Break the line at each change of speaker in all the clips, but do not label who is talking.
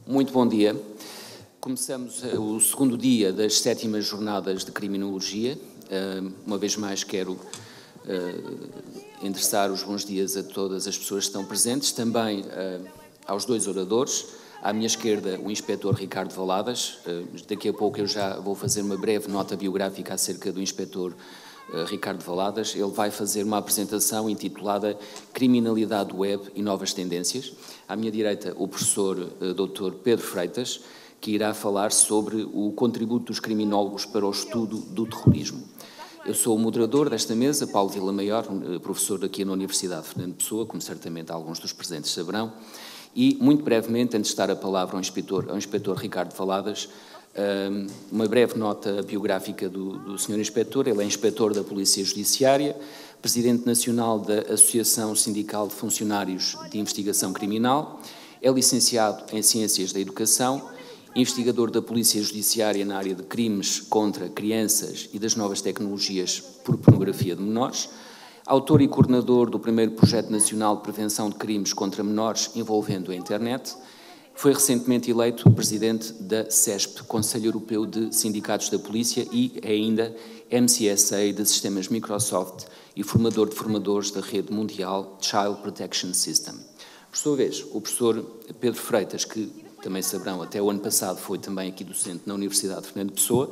Muito bom dia. Começamos o segundo dia das 7ª Jornadas de Criminologia. Uma vez mais quero endereçar os bons dias a todas as pessoas que estão presentes, também aos dois oradores. À minha esquerda, o inspetor Ricardo Valadas. Daqui a pouco eu já vou fazer uma breve nota biográfica acerca do inspetor Ricardo Valadas. Ele vai fazer uma apresentação intitulada Criminalidade Web e Novas Tendências. À minha direita, o professor Dr. Pedro Freitas, que irá falar sobre o contributo dos criminólogos para o estudo do terrorismo. Eu sou o moderador desta mesa, Paulo Villamaior, professor aqui na Universidade de Fernando Pessoa, como certamente alguns dos presentes saberão. E, muito brevemente, antes de dar a palavra ao inspetor Ricardo Valadas, uma breve nota biográfica do Sr. Inspetor. Ele é inspetor da Polícia Judiciária, presidente nacional da Associação Sindical de Funcionários de Investigação Criminal, é licenciado em Ciências da Educação, investigador da Polícia Judiciária na área de crimes contra crianças e das novas tecnologias por pornografia de menores, autor e coordenador do primeiro Projeto Nacional de Prevenção de Crimes contra Menores envolvendo a Internet. Foi recentemente eleito presidente da CESP, Conselho Europeu de Sindicatos da Polícia, e é ainda MCSA de Sistemas Microsoft e formador de formadores da Rede Mundial Child Protection System. Por sua vez, o professor Pedro Freitas, que também saberão, até o ano passado foi também aqui docente na Universidade de Fernando Pessoa,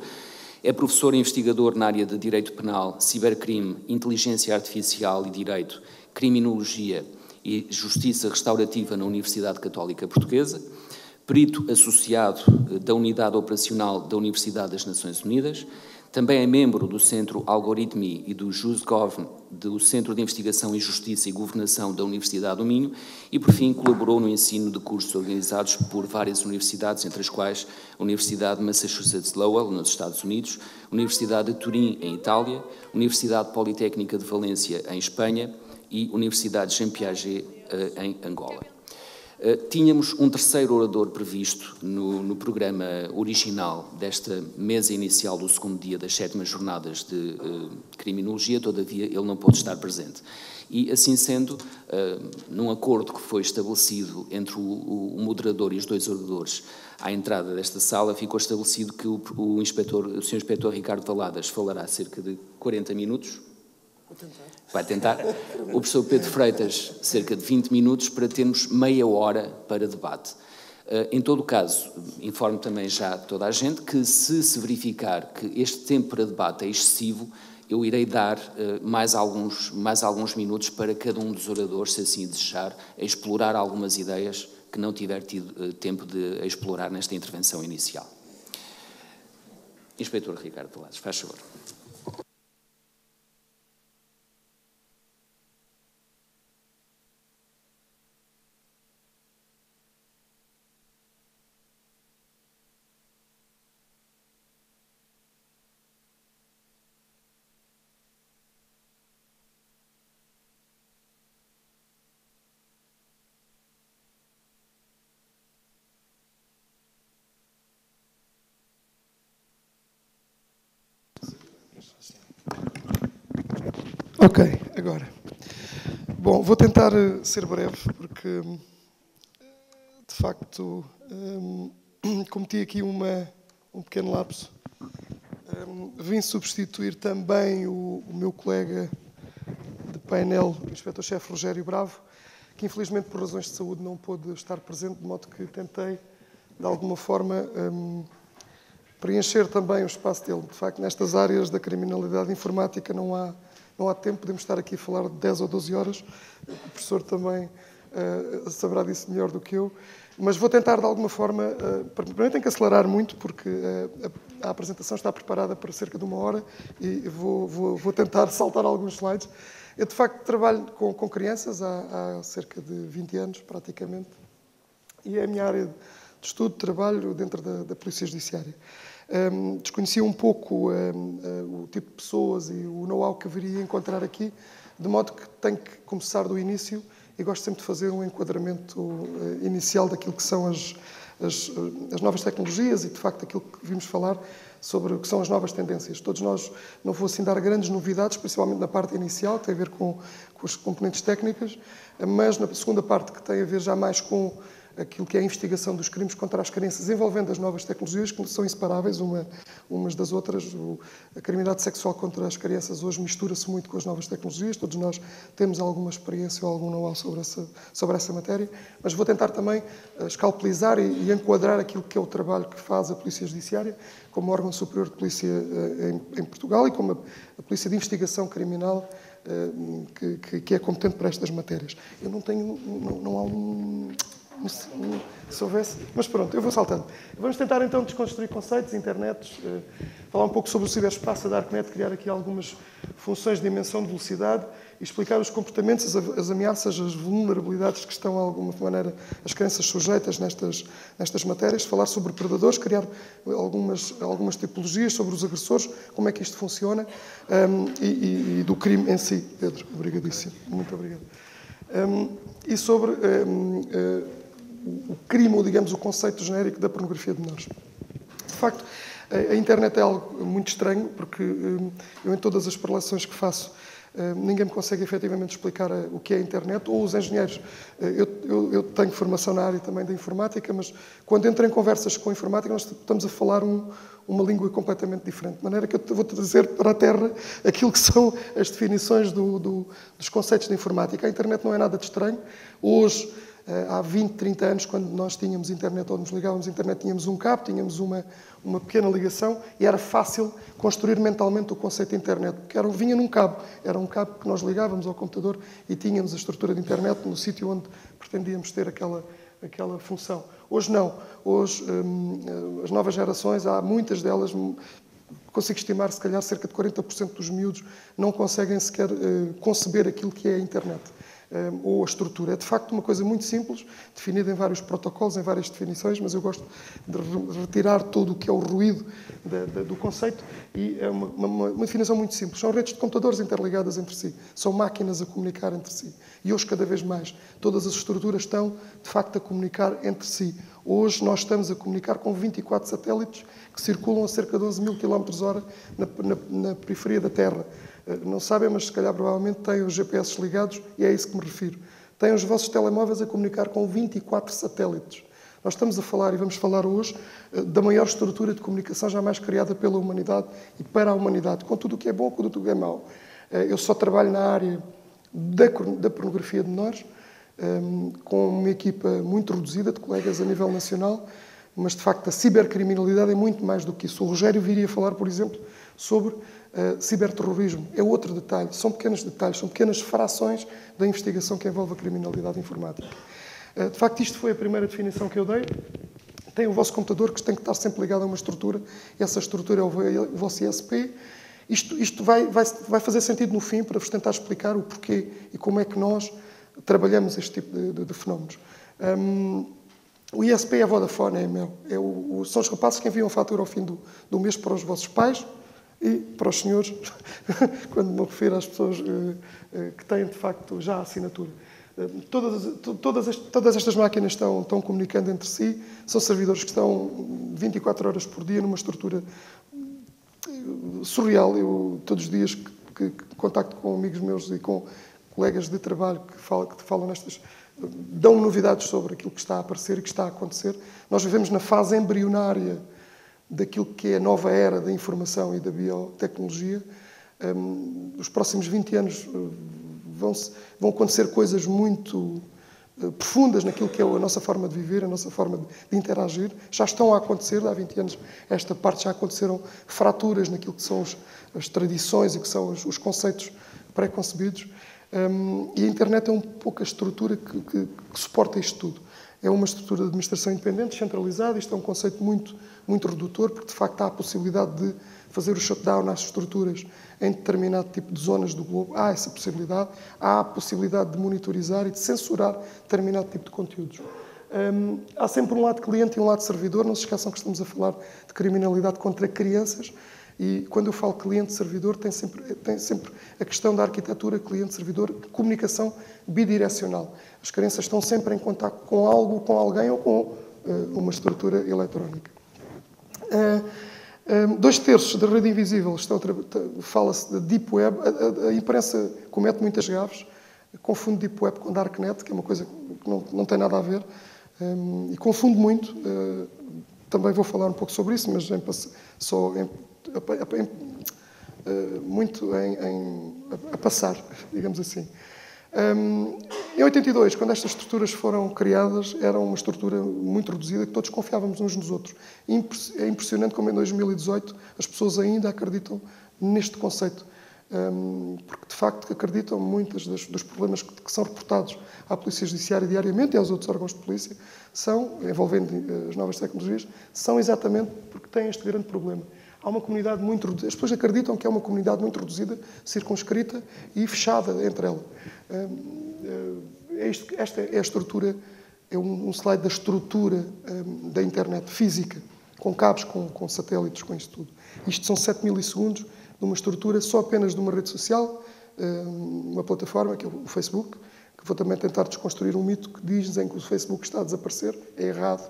é professor e investigador na área de Direito Penal, Cibercrime, Inteligência Artificial e Direito, Criminologia e Justiça Restaurativa na Universidade Católica Portuguesa, perito associado da Unidade Operacional da Universidade das Nações Unidas, também é membro do Centro Algoritmi e do JustGov, do Centro de Investigação em Justiça e Governação da Universidade do Minho e, por fim, colaborou no ensino de cursos organizados por várias universidades, entre as quais a Universidade de Massachusetts Lowell, nos Estados Unidos, Universidade de Turim, em Itália, Universidade Politécnica de Valência, em Espanha, e Universidade Jean Piaget, em Angola. Tínhamos um terceiro orador previsto no programa original desta mesa inicial do segundo dia das 7ª Jornadas de Criminologia, todavia ele não pôde estar presente. E, assim sendo, num acordo que foi estabelecido entre o moderador e os dois oradores à entrada desta sala, ficou estabelecido que o Sr. Inspetor Ricardo Valadas falará cerca de 40 minutos. Vai tentar. O professor Pedro Freitas, cerca de 20 minutos, para termos meia hora para debate. Em todo o caso, informo também já toda a gente que, se verificar que este tempo para debate é excessivo, eu irei dar mais alguns minutos para cada um dos oradores, se assim desejar, a explorar algumas ideias que não tiver tido tempo de explorar nesta intervenção inicial. Inspetor Ricardo Valadas, faz favor.
Ok, agora. Bom, vou tentar ser breve, porque, de facto, cometi aqui um pequeno lapso. Vim substituir também o meu colega de painel, o inspetor-chefe Rogério Bravo, que infelizmente por razões de saúde não pôde estar presente, de modo que tentei, de alguma forma, preencher também o espaço dele. De facto, nestas áreas da criminalidade informática não há tempo, podemos estar aqui a falar de 10 ou 12 horas, o professor também saberá disso melhor do que eu, mas vou tentar de alguma forma, primeiro tenho que acelerar muito porque a apresentação está preparada para cerca de 1 hora e vou tentar saltar alguns slides. Eu de facto trabalho com crianças há cerca de 20 anos praticamente e é a minha área de estudo, de trabalho dentro da Polícia Judiciária. Desconhecia um pouco o tipo de pessoas e o know-how que haveria a encontrar aqui, de modo que tenho que começar do início e gosto sempre de fazer um enquadramento inicial daquilo que são as novas tecnologias e, de facto, aquilo que vimos falar sobre o que são as novas tendências. Todos nós, não vou assim dar grandes novidades, principalmente na parte inicial, que tem a ver com as componentes técnicas, mas na segunda parte, que tem a ver já mais com aquilo que é a investigação dos crimes contra as crianças envolvendo as novas tecnologias, que são inseparáveis umas das outras. A criminalidade sexual contra as crianças hoje mistura-se muito com as novas tecnologias. Todos nós temos alguma experiência ou algum know-how sobre essa matéria, mas vou tentar também escalpelizar e enquadrar aquilo que é o trabalho que faz a Polícia Judiciária como órgão superior de polícia em Portugal e como a Polícia de Investigação Criminal que é competente para estas matérias. Eu não tenho, não há se houvesse, mas pronto, eu vou saltando. Vamos tentar então desconstruir conceitos, internets, falar um pouco sobre o ciberespaço, a Darknet, criar aqui algumas funções de dimensão de velocidade e explicar os comportamentos, as ameaças, as vulnerabilidades que estão, de alguma maneira, as crianças sujeitas nestas matérias, falar sobre predadores, criar algumas tipologias sobre os agressores, como é que isto funciona e do crime em si. Pedro, obrigadíssimo. Muito obrigado. E sobre o crime, ou digamos o conceito genérico da pornografia de menores. De facto, a internet é algo muito estranho, porque eu em todas as preleções que faço, ninguém me consegue efetivamente explicar o que é a internet, ou os engenheiros. Eu tenho formação na área também da informática, mas quando entro em conversas com a informática, nós estamos a falar uma língua completamente diferente. De maneira que eu vou trazer para a terra aquilo que são as definições dos conceitos de informática. A internet não é nada de estranho. Hoje, há 20, 30 anos, quando nós tínhamos internet ou nos ligávamos à internet, tínhamos um cabo, tínhamos uma pequena ligação e era fácil construir mentalmente o conceito de internet, porque vinha num cabo. Era um cabo que nós ligávamos ao computador e tínhamos a estrutura de internet no sítio onde pretendíamos ter aquela função. Hoje não. Hoje, as novas gerações, há muitas delas, consigo estimar, se calhar, cerca de 40% dos miúdos não conseguem sequer conceber aquilo que é a internet. Ou a estrutura. É, de facto, uma coisa muito simples, definida em vários protocolos, em várias definições, mas eu gosto de retirar todo o que é o ruído do conceito e é uma definição muito simples. São redes de computadores interligadas entre si. São máquinas a comunicar entre si. E hoje, cada vez mais, todas as estruturas estão, de facto, a comunicar entre si. Hoje, nós estamos a comunicar com 24 satélites que circulam a cerca de 11 mil km/h na periferia da Terra. Não sabem, mas se calhar provavelmente têm os GPS ligados e é a isso que me refiro. Têm os vossos telemóveis a comunicar com 24 satélites. Nós estamos a falar, e vamos falar hoje, da maior estrutura de comunicação jamais criada pela humanidade e para a humanidade, com tudo o que é bom, com tudo o que é mau. Eu só trabalho na área da pornografia de menores, com uma equipa muito reduzida de colegas a nível nacional, mas de facto a cibercriminalidade é muito mais do que isso. O Rogério viria falar, por exemplo, sobre ciberterrorismo. É outro detalhe. São pequenos detalhes, são pequenas frações da investigação que envolve a criminalidade informática. De facto, isto foi a primeira definição que eu dei. Tem o vosso computador que tem que estar sempre ligado a uma estrutura. Essa estrutura é o vosso ISP. Isto vai fazer sentido no fim para vos tentar explicar o porquê e como é que nós trabalhamos este tipo de fenómenos. O ISP é a Vodafone, é a Mel. São os rapazes que enviam a fatura ao fim do mês para os vossos pais e para os senhores, quando me refiro às pessoas que têm, de facto, já a assinatura. Todas estas máquinas estão comunicando entre si, são servidores que estão 24 horas por dia numa estrutura surreal. Eu, todos os dias que contacto com amigos meus e com colegas de trabalho que falam dão novidades sobre aquilo que está a aparecer e que está a acontecer. Nós vivemos na fase embrionária daquilo que é a nova era da informação e da biotecnologia. Os próximos 20 anos vão acontecer coisas muito profundas naquilo que é a nossa forma de viver, a nossa forma de interagir. Já estão a acontecer, há 20 anos, esta parte já aconteceram fraturas naquilo que são as tradições e que são os conceitos pré-concebidos. E a internet é um pouco a estrutura que suporta isto tudo. É uma estrutura de administração independente, descentralizada. Isto é um conceito muito redutor, porque de facto há a possibilidade de fazer o shutdown às estruturas em determinado tipo de zonas do globo. Há essa possibilidade. Há a possibilidade de monitorizar e de censurar determinado tipo de conteúdos. Há sempre um lado cliente e um lado servidor. Não se esqueçam que estamos a falar de criminalidade contra crianças. E quando eu falo cliente-servidor, tem sempre a questão da arquitetura cliente-servidor, comunicação bidirecional. As crianças estão sempre em contato com algo, com alguém ou com uma estrutura eletrónica. 2/3 da rede invisível fala-se de Deep Web. A imprensa comete muitas gafes, confunde Deep Web com Darknet, que é uma coisa que não tem nada a ver. E confundo muito, também vou falar um pouco sobre isso, mas a passar, digamos assim. Em 82, quando estas estruturas foram criadas, era uma estrutura muito reduzida, que todos confiávamos uns nos outros. É impressionante como em 2018 as pessoas ainda acreditam neste conceito, porque de facto acreditam muitos dos problemas que são reportados à Polícia Judiciária diariamente e aos outros órgãos de polícia, envolvendo as novas tecnologias, são exatamente porque têm este grande problema. Há uma comunidade muito reduzida. As pessoas acreditam que é uma comunidade muito reduzida, circunscrita e fechada entre ela. Esta é a estrutura, é um slide da estrutura da internet física, com cabos, com satélites, com isto tudo. Isto são 7 milissegundos de uma estrutura só apenas de uma rede social, uma plataforma, que é o Facebook, que vou também tentar desconstruir um mito que dizem que o Facebook está a desaparecer. É errado.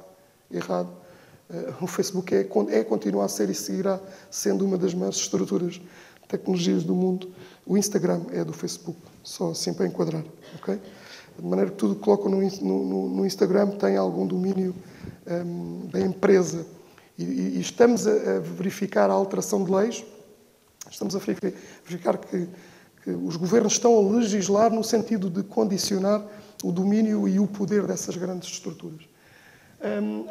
O Facebook continua a ser e seguirá sendo uma das maiores estruturas de tecnologias do mundo. O Instagram é do Facebook, só assim para enquadrar. Okay? De maneira que tudo que colocam no Instagram tem algum domínio da empresa. E estamos a verificar a alteração de leis, estamos a verificar que os governos estão a legislar no sentido de condicionar o domínio e o poder dessas grandes estruturas.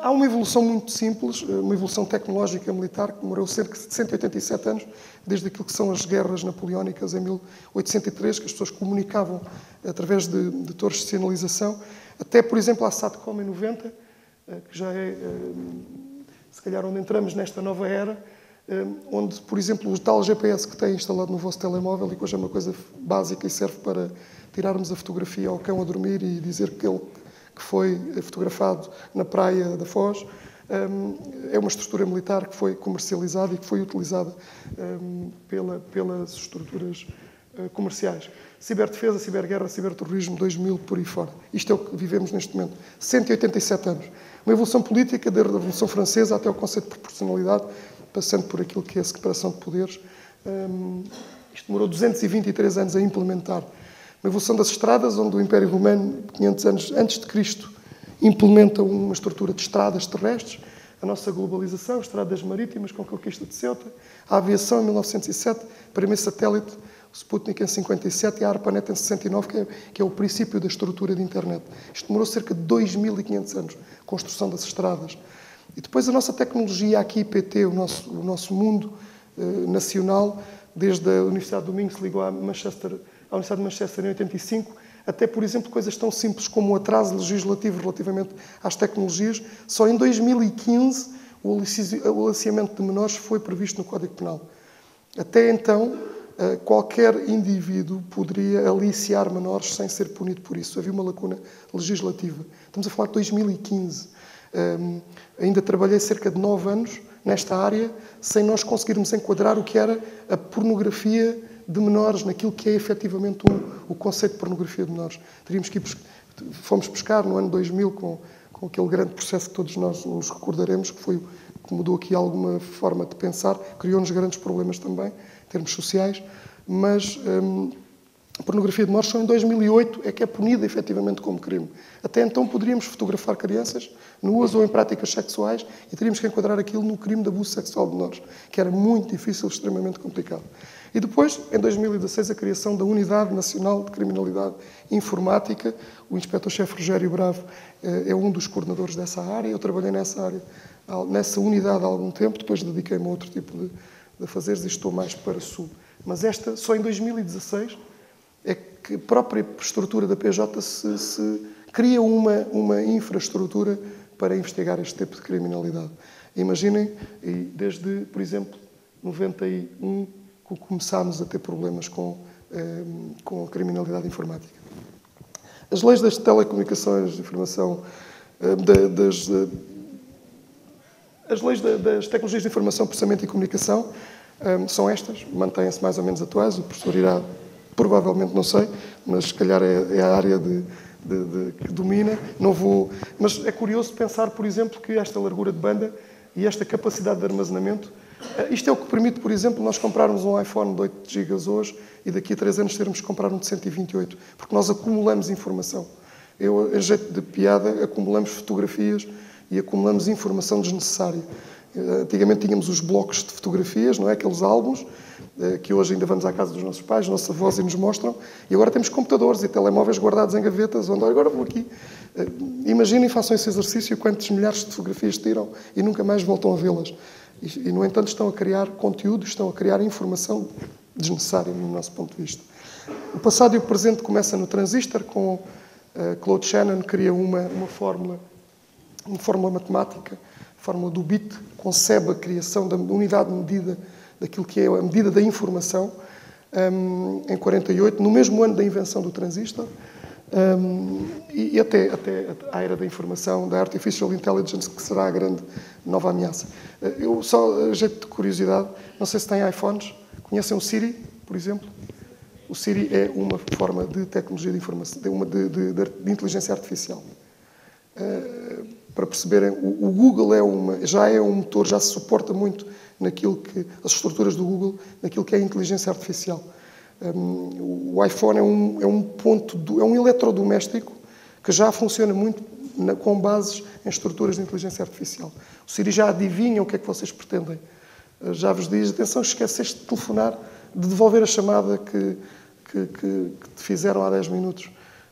Há uma evolução muito simples, uma evolução tecnológica militar, que demorou cerca de 187 anos, desde aquilo que são as guerras napoleónicas em 1803, que as pessoas comunicavam através de torres de sinalização, até, por exemplo, a SATCOM em 90, que já é, se calhar, onde entramos nesta nova era, onde, por exemplo, o tal GPS que tem instalado no vosso telemóvel e que hoje é uma coisa básica e serve para tirarmos a fotografia ao cão a dormir e dizer que ele que foi fotografado na praia da Foz, é uma estrutura militar que foi comercializada e que foi utilizada pelas estruturas comerciais. Ciberdefesa, ciberguerra, ciberterrorismo, 2000, por aí fora. Isto é o que vivemos neste momento. 187 anos. Uma evolução política desde a Revolução Francesa até o conceito de proporcionalidade, passando por aquilo que é a separação de poderes. Isto demorou 223 anos a implementar. Uma evolução das estradas, onde o Império Romano, 500 anos antes de Cristo, implementa uma estrutura de estradas terrestres, a nossa globalização, estradas marítimas com a conquista de Ceuta, a aviação em 1907, o primeiro satélite, o Sputnik em 57 e a ARPANET em 69, que é o princípio da estrutura de internet. Isto demorou cerca de 2.500 anos, a construção das estradas. E depois a nossa tecnologia aqui, IPT, o nosso mundo nacional, desde a Universidade de Domingo, se ligou à Universidade de Manchester em 85, até, por exemplo, coisas tão simples como o atraso legislativo relativamente às tecnologias. Só em 2015 o aliciamento de menores foi previsto no Código Penal. Até então, qualquer indivíduo poderia aliciar menores sem ser punido por isso. Havia uma lacuna legislativa. Estamos a falar de 2015. Ainda trabalhei cerca de 9 anos nesta área, sem nós conseguirmos enquadrar o que era a pornografia de menores, naquilo que é efetivamente o conceito de pornografia de menores. Fomos pescar no ano 2000 com aquele grande processo que todos nós nos recordaremos, que mudou aqui alguma forma de pensar, criou-nos grandes problemas também, em termos sociais, mas a pornografia de menores só em 2008 é que é punida efetivamente como crime. Até então poderíamos fotografar crianças nuas ou em práticas sexuais e teríamos que enquadrar aquilo no crime de abuso sexual de menores, que era muito difícil, extremamente complicado. E depois, em 2016, a criação da Unidade Nacional de Criminalidade Informática. O inspetor-chefe Rogério Bravo é um dos coordenadores dessa área. Eu trabalhei nessa unidade há algum tempo, depois dediquei-me a outro tipo de fazeres e estou mais para sul. Mas esta, só em 2016, é que a própria estrutura da PJ se cria uma infraestrutura para investigar este tipo de criminalidade. Imaginem, desde, por exemplo, 91, que começámos a ter problemas com a criminalidade informática. As leis das telecomunicações de informação, as leis das tecnologias de informação, processamento e comunicação são estas, mantêm-se mais ou menos atuais. O professor irá, provavelmente, não sei, mas se calhar é a área que domina. Não vou, mas é curioso pensar, por exemplo, que esta largura de banda e esta capacidade de armazenamento, isto é o que permite, por exemplo, nós comprarmos um iPhone de 8 GB hoje e daqui a 3 anos termos que comprar um de 128, porque nós acumulamos informação. Eu, em jeito de piada, acumulamos fotografias e acumulamos informação desnecessária. Antigamente tínhamos os blocos de fotografias, não é? Aqueles álbuns, que hoje ainda vamos à casa dos nossos pais, nossos avós, e nos mostram. E agora temos computadores e telemóveis guardados em gavetas, onde agora vou aqui. Imaginem, façam esse exercício, quantas milhares de fotografias tiram e nunca mais voltam a vê-las. E, no entanto, estão a criar conteúdo, estão a criar informação desnecessária, no nosso ponto de vista. O passado e o presente começa no transistor, com Claude Shannon cria uma fórmula matemática, a fórmula do bit, concebe a criação da unidade de medida daquilo que é a medida da informação, em 48, no mesmo ano da invenção do transistor, e até à era da informação, da Artificial Intelligence, que será a grande nova ameaça. Eu só, a jeito de curiosidade, não sei se têm iPhones, conhecem o Siri, por exemplo? O Siri é uma forma de tecnologia de informação, de inteligência artificial. Para perceberem, o Google já é um motor, já se suporta muito naquilo que as estruturas do Google, naquilo que é a inteligência artificial. O iPhone é um eletrodoméstico que já funciona muito com bases em estruturas de inteligência artificial. O Siri já adivinha o que é que vocês pretendem. Já vos diz, atenção, esqueceste de telefonar, de devolver a chamada que te fizeram há 10 minutos.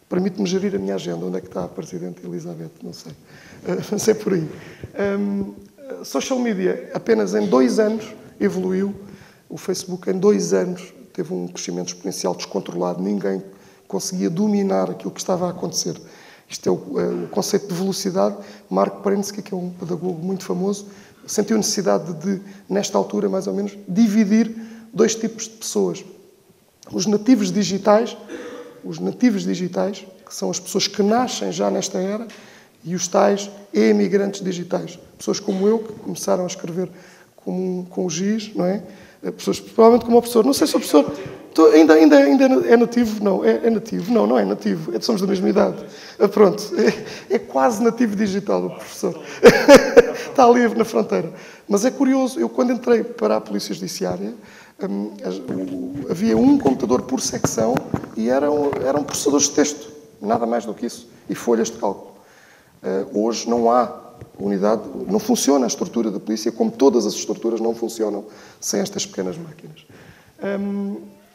Permite-me gerir a minha agenda. Onde é que está a Presidente Elizabeth? Não sei. Não sei por aí. Social media, apenas em 2 anos, evoluiu. O Facebook, em 2 anos, teve um crescimento exponencial descontrolado. Ninguém conseguia dominar aquilo que estava a acontecer. Isto é o conceito de velocidade. Mark Prensky, que é um pedagogo muito famoso, sentiu necessidade de, nesta altura, mais ou menos, dividir 2 tipos de pessoas. Os nativos digitais, que são as pessoas que nascem já nesta era, e os tais emigrantes digitais. Pessoas como eu, que começaram a escrever com o giz, não é? Pessoas, provavelmente como o professor. Não sei se o professor ainda é nativo. Não, é nativo. Não é nativo. Somos da mesma idade. Pronto. É quase nativo digital o professor. Está ali na fronteira. Mas é curioso. Eu, quando entrei para a Polícia Judiciária, havia um computador por secção e eram processadores de texto. Nada mais do que isso. E folhas de cálculo. Hoje não há unidade, não funciona a estrutura da polícia, como todas as estruturas não funcionam sem estas pequenas máquinas.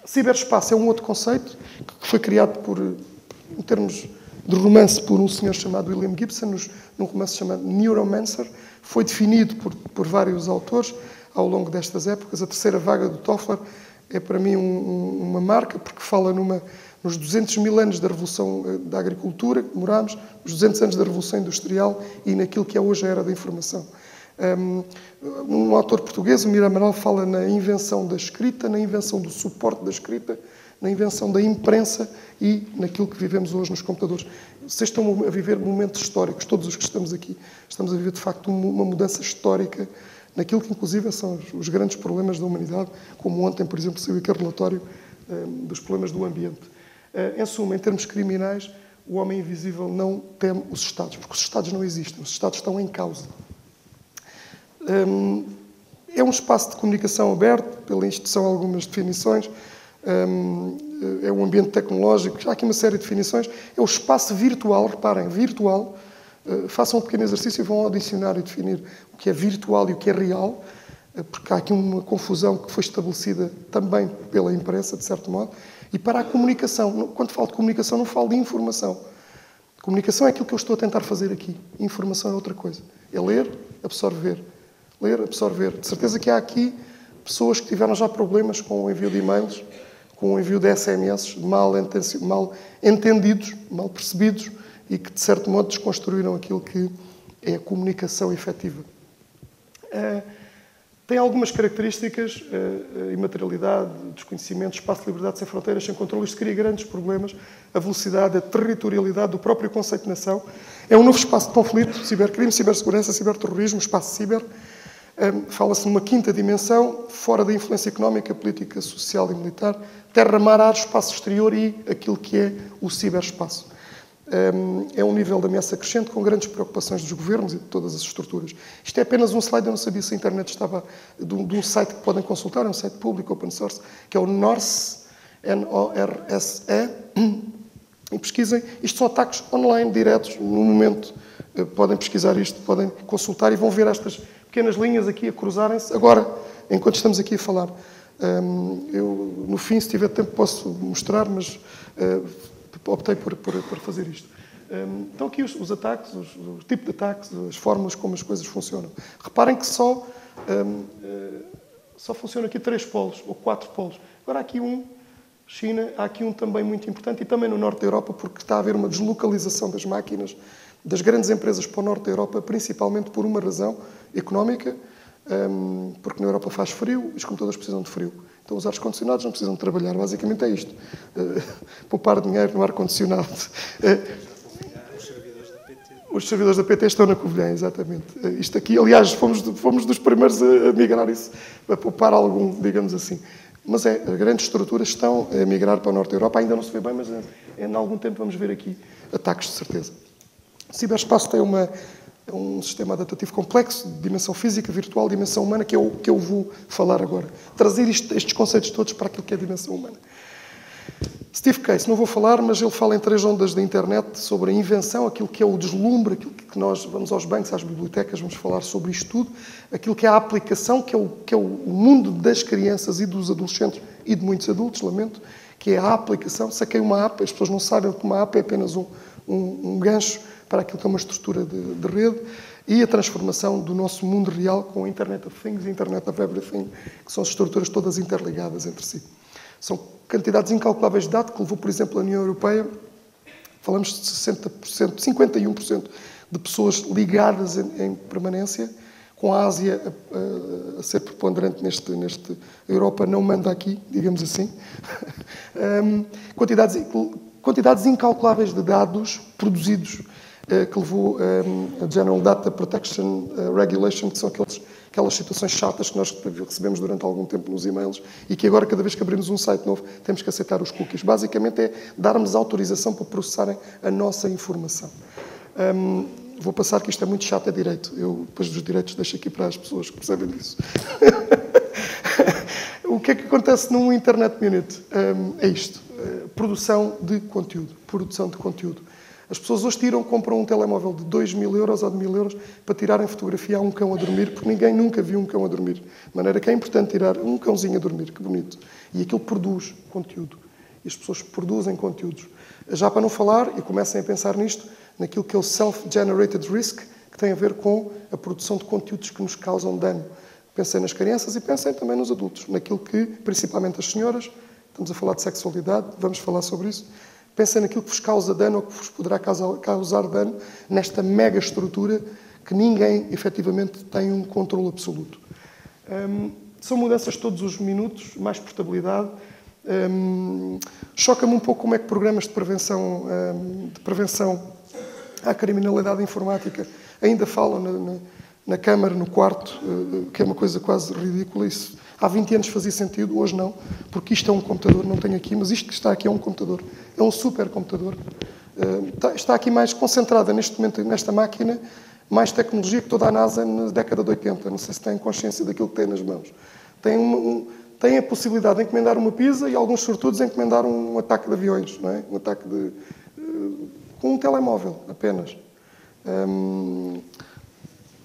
Ciberespaço é um outro conceito que foi criado em termos de romance por um senhor chamado William Gibson, num romance chamado Neuromancer. Foi definido por vários autores ao longo destas épocas. A terceira vaga do Toffler é para mim uma marca, porque fala nos 200 mil anos da Revolução da Agricultura, que demorámos, os 200 anos da Revolução Industrial e naquilo que é hoje a Era da Informação. Um autor português, o Mira Amaral, fala na invenção da escrita, na invenção do suporte da escrita, na invenção da imprensa e naquilo que vivemos hoje nos computadores. Vocês estão a viver momentos históricos, todos os que estamos aqui. Estamos a viver, de facto, uma mudança histórica naquilo que, inclusive, são os grandes problemas da humanidade, como ontem, por exemplo, saiu aquele relatório dos problemas do ambiente. Em suma, em termos criminais, o homem invisível não teme os Estados, porque os Estados não existem, os Estados estão em causa. É um espaço de comunicação aberto, pela instituição algumas definições, é um ambiente tecnológico, há aqui uma série de definições, é o espaço virtual, reparem, virtual, façam um pequeno exercício e vão ao dicionário definir o que é virtual e o que é real, porque há aqui uma confusão que foi estabelecida também pela imprensa, de certo modo. E para a comunicação, quando falo de comunicação, não falo de informação. Comunicação é aquilo que eu estou a tentar fazer aqui. Informação é outra coisa. É ler, absorver. Ler, absorver. De certeza que há aqui pessoas que tiveram já problemas com o envio de e-mails, com o envio de SMS, mal entendidos, mal percebidos, e que, de certo modo, desconstruíram aquilo que é a comunicação efetiva. Tem algumas características, imaterialidade, desconhecimento, espaço de liberdade sem fronteiras, sem controle. Isto cria grandes problemas. A velocidade, a territorialidade do próprio conceito de nação. É um novo espaço de conflito, cibercrime, cibersegurança, ciberterrorismo, espaço ciber. Fala-se numa quinta dimensão, fora da influência económica, política, social e militar. Terra, mar, ar, espaço exterior e aquilo que é o ciberespaço. É um nível de ameaça crescente com grandes preocupações dos governos e de todas as estruturas. Isto é apenas um slide, eu não sabia se a internet estava de um site que podem consultar, é um site público, open source, que é o NORSE, N-O-R-S-E, E pesquisem, isto são ataques online, diretos, no momento. Podem pesquisar isto, podem consultar e vão ver estas pequenas linhas aqui a cruzarem-se. Agora, enquanto estamos aqui a falar, eu, no fim, se tiver tempo, posso mostrar, mas optei por fazer isto. Então, aqui os ataques, o tipo de ataques, as fórmulas, como as coisas funcionam. Reparem que só funciona aqui 3 polos, ou 4 polos. Agora, há aqui China, há aqui também muito importante, e também no norte da Europa, porque está a haver uma deslocalização das máquinas, das grandes empresas para o norte da Europa, principalmente por uma razão económica, porque na Europa faz frio e os computadores precisam de frio. Então os ar-condicionados não precisam de trabalhar, basicamente é isto. Poupar dinheiro no ar-condicionado. Os servidores da PT estão na Covilhã, exatamente. Isto aqui, aliás, fomos dos primeiros a migrar isso, a poupar algum, digamos assim. Mas as grandes estruturas estão a migrar para o norte da Europa, ainda não se vê bem, mas em algum tempo vamos ver aqui ataques de certeza. O ciberespaço tem um sistema adaptativo complexo, de dimensão física, virtual, dimensão humana, que é o que eu vou falar agora. Trazer estes conceitos todos para aquilo que é a dimensão humana. Steve Case, não vou falar, mas ele fala em 3 ondas da internet sobre a invenção, aquilo que é o deslumbre, aquilo que nós vamos aos bancos, às bibliotecas, vamos falar sobre isto tudo, aquilo que é a aplicação, que é o mundo das crianças e dos adolescentes e de muitos adultos, lamento, que é a aplicação. Saquei uma app, as pessoas não sabem que uma app é apenas um gancho para aquilo que é uma estrutura de rede, e a transformação do nosso mundo real com a Internet of Things e Internet of Everything, que são as estruturas todas interligadas entre si. São quantidades incalculáveis de dados que levou, por exemplo, a União Europeia, falamos de 60%, 51% de pessoas ligadas em permanência, com a Ásia a ser preponderante neste... A Europa não manda aqui, digamos assim. Quantidades incalculáveis de dados produzidos, que levou a General Data Protection Regulation, que são aquelas situações chatas que nós recebemos durante algum tempo nos e-mails e que agora, cada vez que abrimos um site novo, temos que aceitar os cookies. Basicamente é darmos autorização para processarem a nossa informação. Vou passar, que isto é muito chato, é direito. Eu, depois dos direitos, deixo aqui para as pessoas que percebem disso. O que é que acontece num Internet Minute? É isto. Produção de conteúdo. Produção de conteúdo. As pessoas hoje compram um telemóvel de 2.000 euros ou de 1.000 euros para tirarem fotografia a um cão a dormir, porque ninguém nunca viu um cão a dormir. De maneira que é importante tirar um cãozinho a dormir, que bonito. E aquilo produz conteúdo. E as pessoas produzem conteúdos. Já para não falar, e comecem a pensar nisto, naquilo que é o self-generated risk, que tem a ver com a produção de conteúdos que nos causam dano. Pensem nas crianças e pensem também nos adultos. Naquilo que, principalmente as senhoras, estamos a falar de sexualidade, vamos falar sobre isso. Pensem naquilo que vos causa dano ou que vos poderá causar dano nesta mega estrutura que ninguém, efetivamente, tem um controle absoluto. São mudanças todos os minutos, mais portabilidade. Choca-me um pouco como é que programas de prevenção à criminalidade informática ainda falam na câmara, no quarto, que é uma coisa quase ridícula. Isso, há 20 anos fazia sentido, hoje não, porque isto é um computador, não tenho aqui, mas isto que está aqui é um computador, é um supercomputador. Está aqui mais concentrada neste momento, nesta máquina, mais tecnologia que toda a NASA na década de 80. Não sei se têm consciência daquilo que têm nas mãos. Tem a possibilidade de encomendar uma pizza e alguns sortudos encomendar um ataque de aviões, não é? Um ataque com um telemóvel apenas.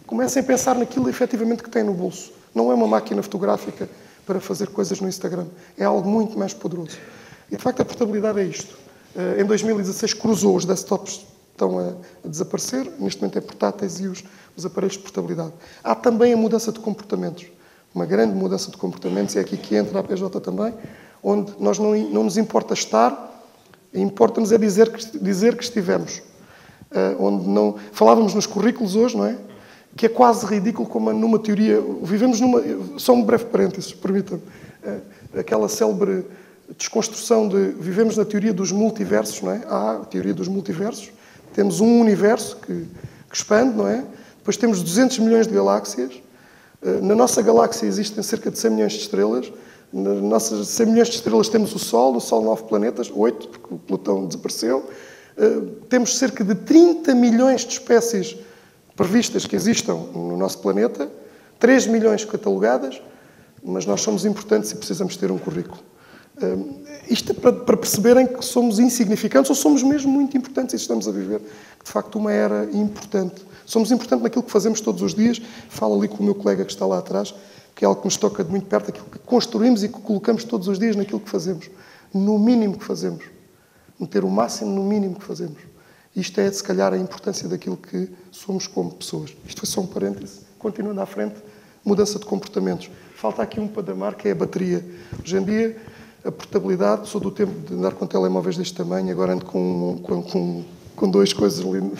Comecem a pensar naquilo efetivamente que têm no bolso. Não é uma máquina fotográfica para fazer coisas no Instagram. É algo muito mais poderoso. E, de facto, a portabilidade é isto. Em 2016 cruzou, os desktops estão a desaparecer, neste momento é portáteis e os aparelhos de portabilidade. Há também a mudança de comportamentos. Uma grande mudança de comportamentos, é aqui que entra a PJ também, onde nós não nos importa estar, importa-nos é dizer que estivemos. Onde não... Falávamos nos currículos hoje, não é? Que é quase ridículo como numa teoria... Vivemos numa... Só um breve parênteses, permitam-me. Aquela célebre desconstrução de... Vivemos na teoria dos multiversos, não é? Há a teoria dos multiversos. Temos um universo que expande, não é? Depois temos 200 milhões de galáxias. Na nossa galáxia existem cerca de 100 milhões de estrelas. Nas nossas 100 milhões de estrelas temos o Sol. No Sol 9 planetas, 8, porque o Plutão desapareceu. Temos cerca de 30 milhões de espécies previstas que existam no nosso planeta, 3 milhões catalogadas, mas nós somos importantes e precisamos ter um currículo. Isto é para perceberem que somos insignificantes ou somos mesmo muito importantes e estamos a viver, de facto, uma era importante. Somos importantes naquilo que fazemos todos os dias. Falo ali com o meu colega que está lá atrás, que é algo que nos toca de muito perto, aquilo que construímos e que colocamos todos os dias naquilo que fazemos. No mínimo que fazemos. Meter o máximo no mínimo que fazemos. Isto é, se calhar, a importância daquilo que somos como pessoas. Isto foi só um parêntese. Continuando à frente, mudança de comportamentos. Falta aqui um patamar, que é a bateria. Hoje em dia, a portabilidade, sou do tempo de andar com telemóveis deste tamanho, agora ando com duas coisas ali,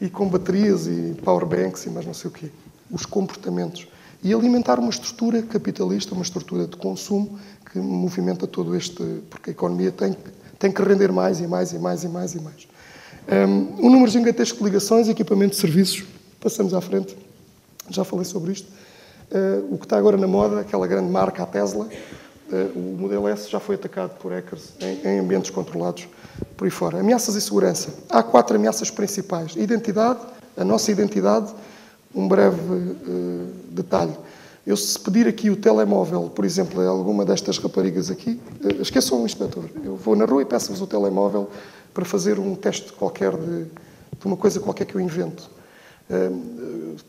e com baterias e powerbanks e mais não sei o quê. Os comportamentos. E alimentar uma estrutura capitalista, uma estrutura de consumo que movimenta todo este... Porque a economia tem que render mais e mais e mais e mais e mais. Um número gigantesco de ligações, equipamento de serviços. Passamos à frente. Já falei sobre isto. O que está agora na moda, aquela grande marca, a Tesla, o modelo S já foi atacado por hackers em ambientes controlados por aí fora. Ameaças e segurança. Há 4 ameaças principais. Identidade, a nossa identidade. Um breve detalhe. Eu, se pedir aqui o telemóvel, por exemplo, a alguma destas raparigas aqui, esqueçam o inspetor. Eu vou na rua e peço-vos o telemóvel para fazer um teste qualquer de uma coisa qualquer que eu invento.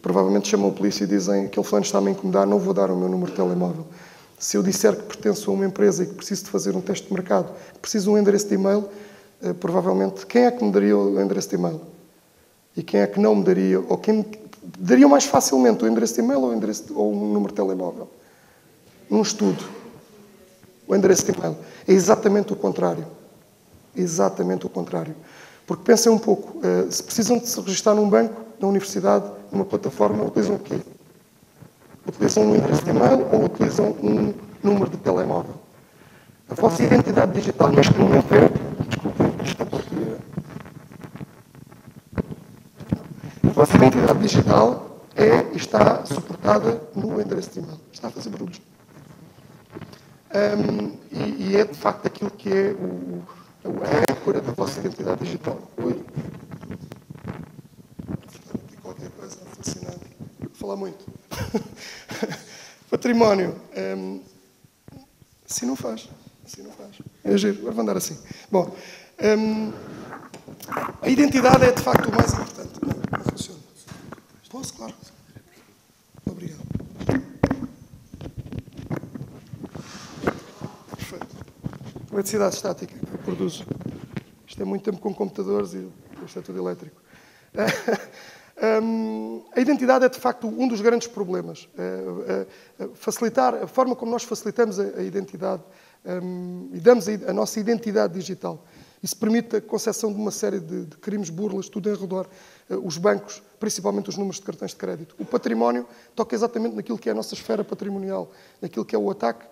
Provavelmente chamam a polícia e dizem que aquele fulano está-me a incomodar, não vou dar o meu número de telemóvel. Se eu disser que pertenço a uma empresa e que preciso de fazer um teste de mercado, preciso de um endereço de e-mail, provavelmente, quem é que me daria o endereço de e-mail? E quem é que não me daria, ou quem me daria mais facilmente o endereço de e-mail ou um número de telemóvel? Num estudo, o endereço de e-mail. É exatamente o contrário. Exatamente o contrário. Porque pensem um pouco, se precisam de se registrar num banco, na universidade, numa plataforma, utilizam o quê? Utilizam um endereço de e-mail ou utilizam um número de telemóvel? A vossa identidade digital neste momento é... Desculpem, a vossa identidade digital está suportada no endereço de e-mail. Está a fazer barulhos. E é, de facto, aquilo que é a âncora da vossa identidade digital. Oi? Tem qualquer coisa fascinante. Vou falar muito. Património. Assim não faz. Assim não faz. É giro. Agora vou andar assim. Bom, a identidade é, de facto, o mais importante. Não funciona. Posso? Claro. Obrigado. Perfeito. Eletricidade estática que eu produzo. Isto é muito tempo com computadores e isto é tudo elétrico. A identidade é, de facto, um dos grandes problemas. Facilitar, a forma como nós facilitamos a identidade e damos a nossa identidade digital. Isso permite a concessão de uma série de crimes, burlas, tudo em redor. Os bancos, principalmente os números de cartões de crédito. O património toca exatamente naquilo que é a nossa esfera patrimonial, naquilo que é o ataque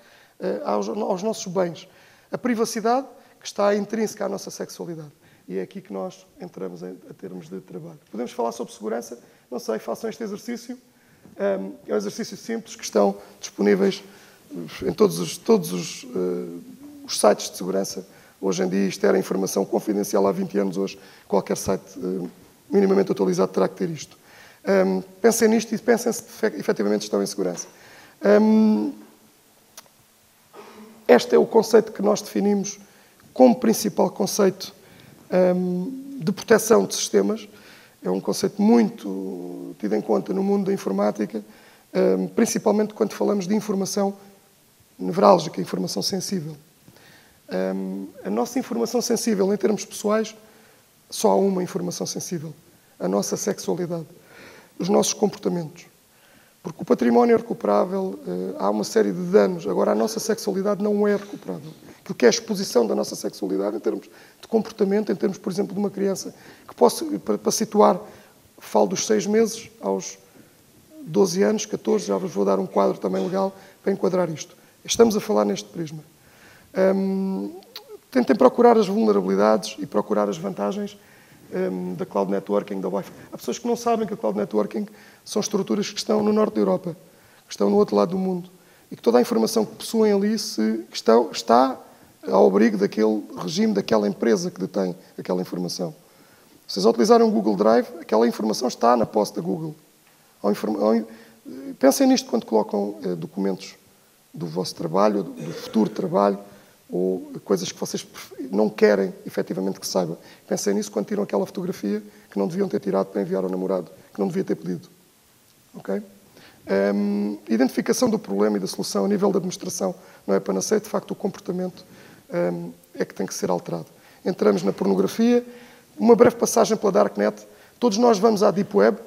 aos nossos bens. A privacidade, que está intrínseca à nossa sexualidade. E é aqui que nós entramos a termos de trabalho. Podemos falar sobre segurança? Não sei, façam este exercício. É um exercício simples que estão disponíveis em todos os sites de segurança. Hoje em dia, isto era informação confidencial há 20 anos. Hoje, qualquer site minimamente atualizado terá que ter isto. Pensem nisto e pensem se efetivamente estão em segurança. Este é o conceito que nós definimos como principal conceito de proteção de sistemas. É um conceito muito tido em conta no mundo da informática, principalmente quando falamos de informação nevrálgica, informação sensível. A nossa informação sensível, em termos pessoais, só há uma informação sensível. A nossa sexualidade. Os nossos comportamentos. Porque o património é recuperável, há uma série de danos. Agora, a nossa sexualidade não é recuperável. Aquilo que é a exposição da nossa sexualidade, em termos de comportamento, em termos, por exemplo, de uma criança, que posso, para situar, falo dos 6 meses aos 12 anos, 14, já vos vou dar um quadro também legal para enquadrar isto. Estamos a falar neste prisma. Tentem procurar as vulnerabilidades e procurar as vantagens da cloud networking, da Wi-Fi. Há pessoas que não sabem que a cloud networking são estruturas que estão no norte da Europa, que estão no outro lado do mundo, e que toda a informação que possuem ali está ao abrigo daquele regime, daquela empresa que detém aquela informação. Se vocês utilizarem um Google Drive, aquela informação está na posse da Google. Pensem nisto quando colocam documentos do vosso trabalho, do futuro trabalho, ou coisas que vocês não querem, efetivamente, que saibam. Pensem nisso quando tiram aquela fotografia que não deviam ter tirado para enviar ao namorado, que não devia ter pedido. Ok? Identificação do problema e da solução a nível da administração não é panaceia, de facto o comportamento é que tem que ser alterado. Entramos na pornografia, uma breve passagem pela Darknet. Todos nós vamos à Deep Web,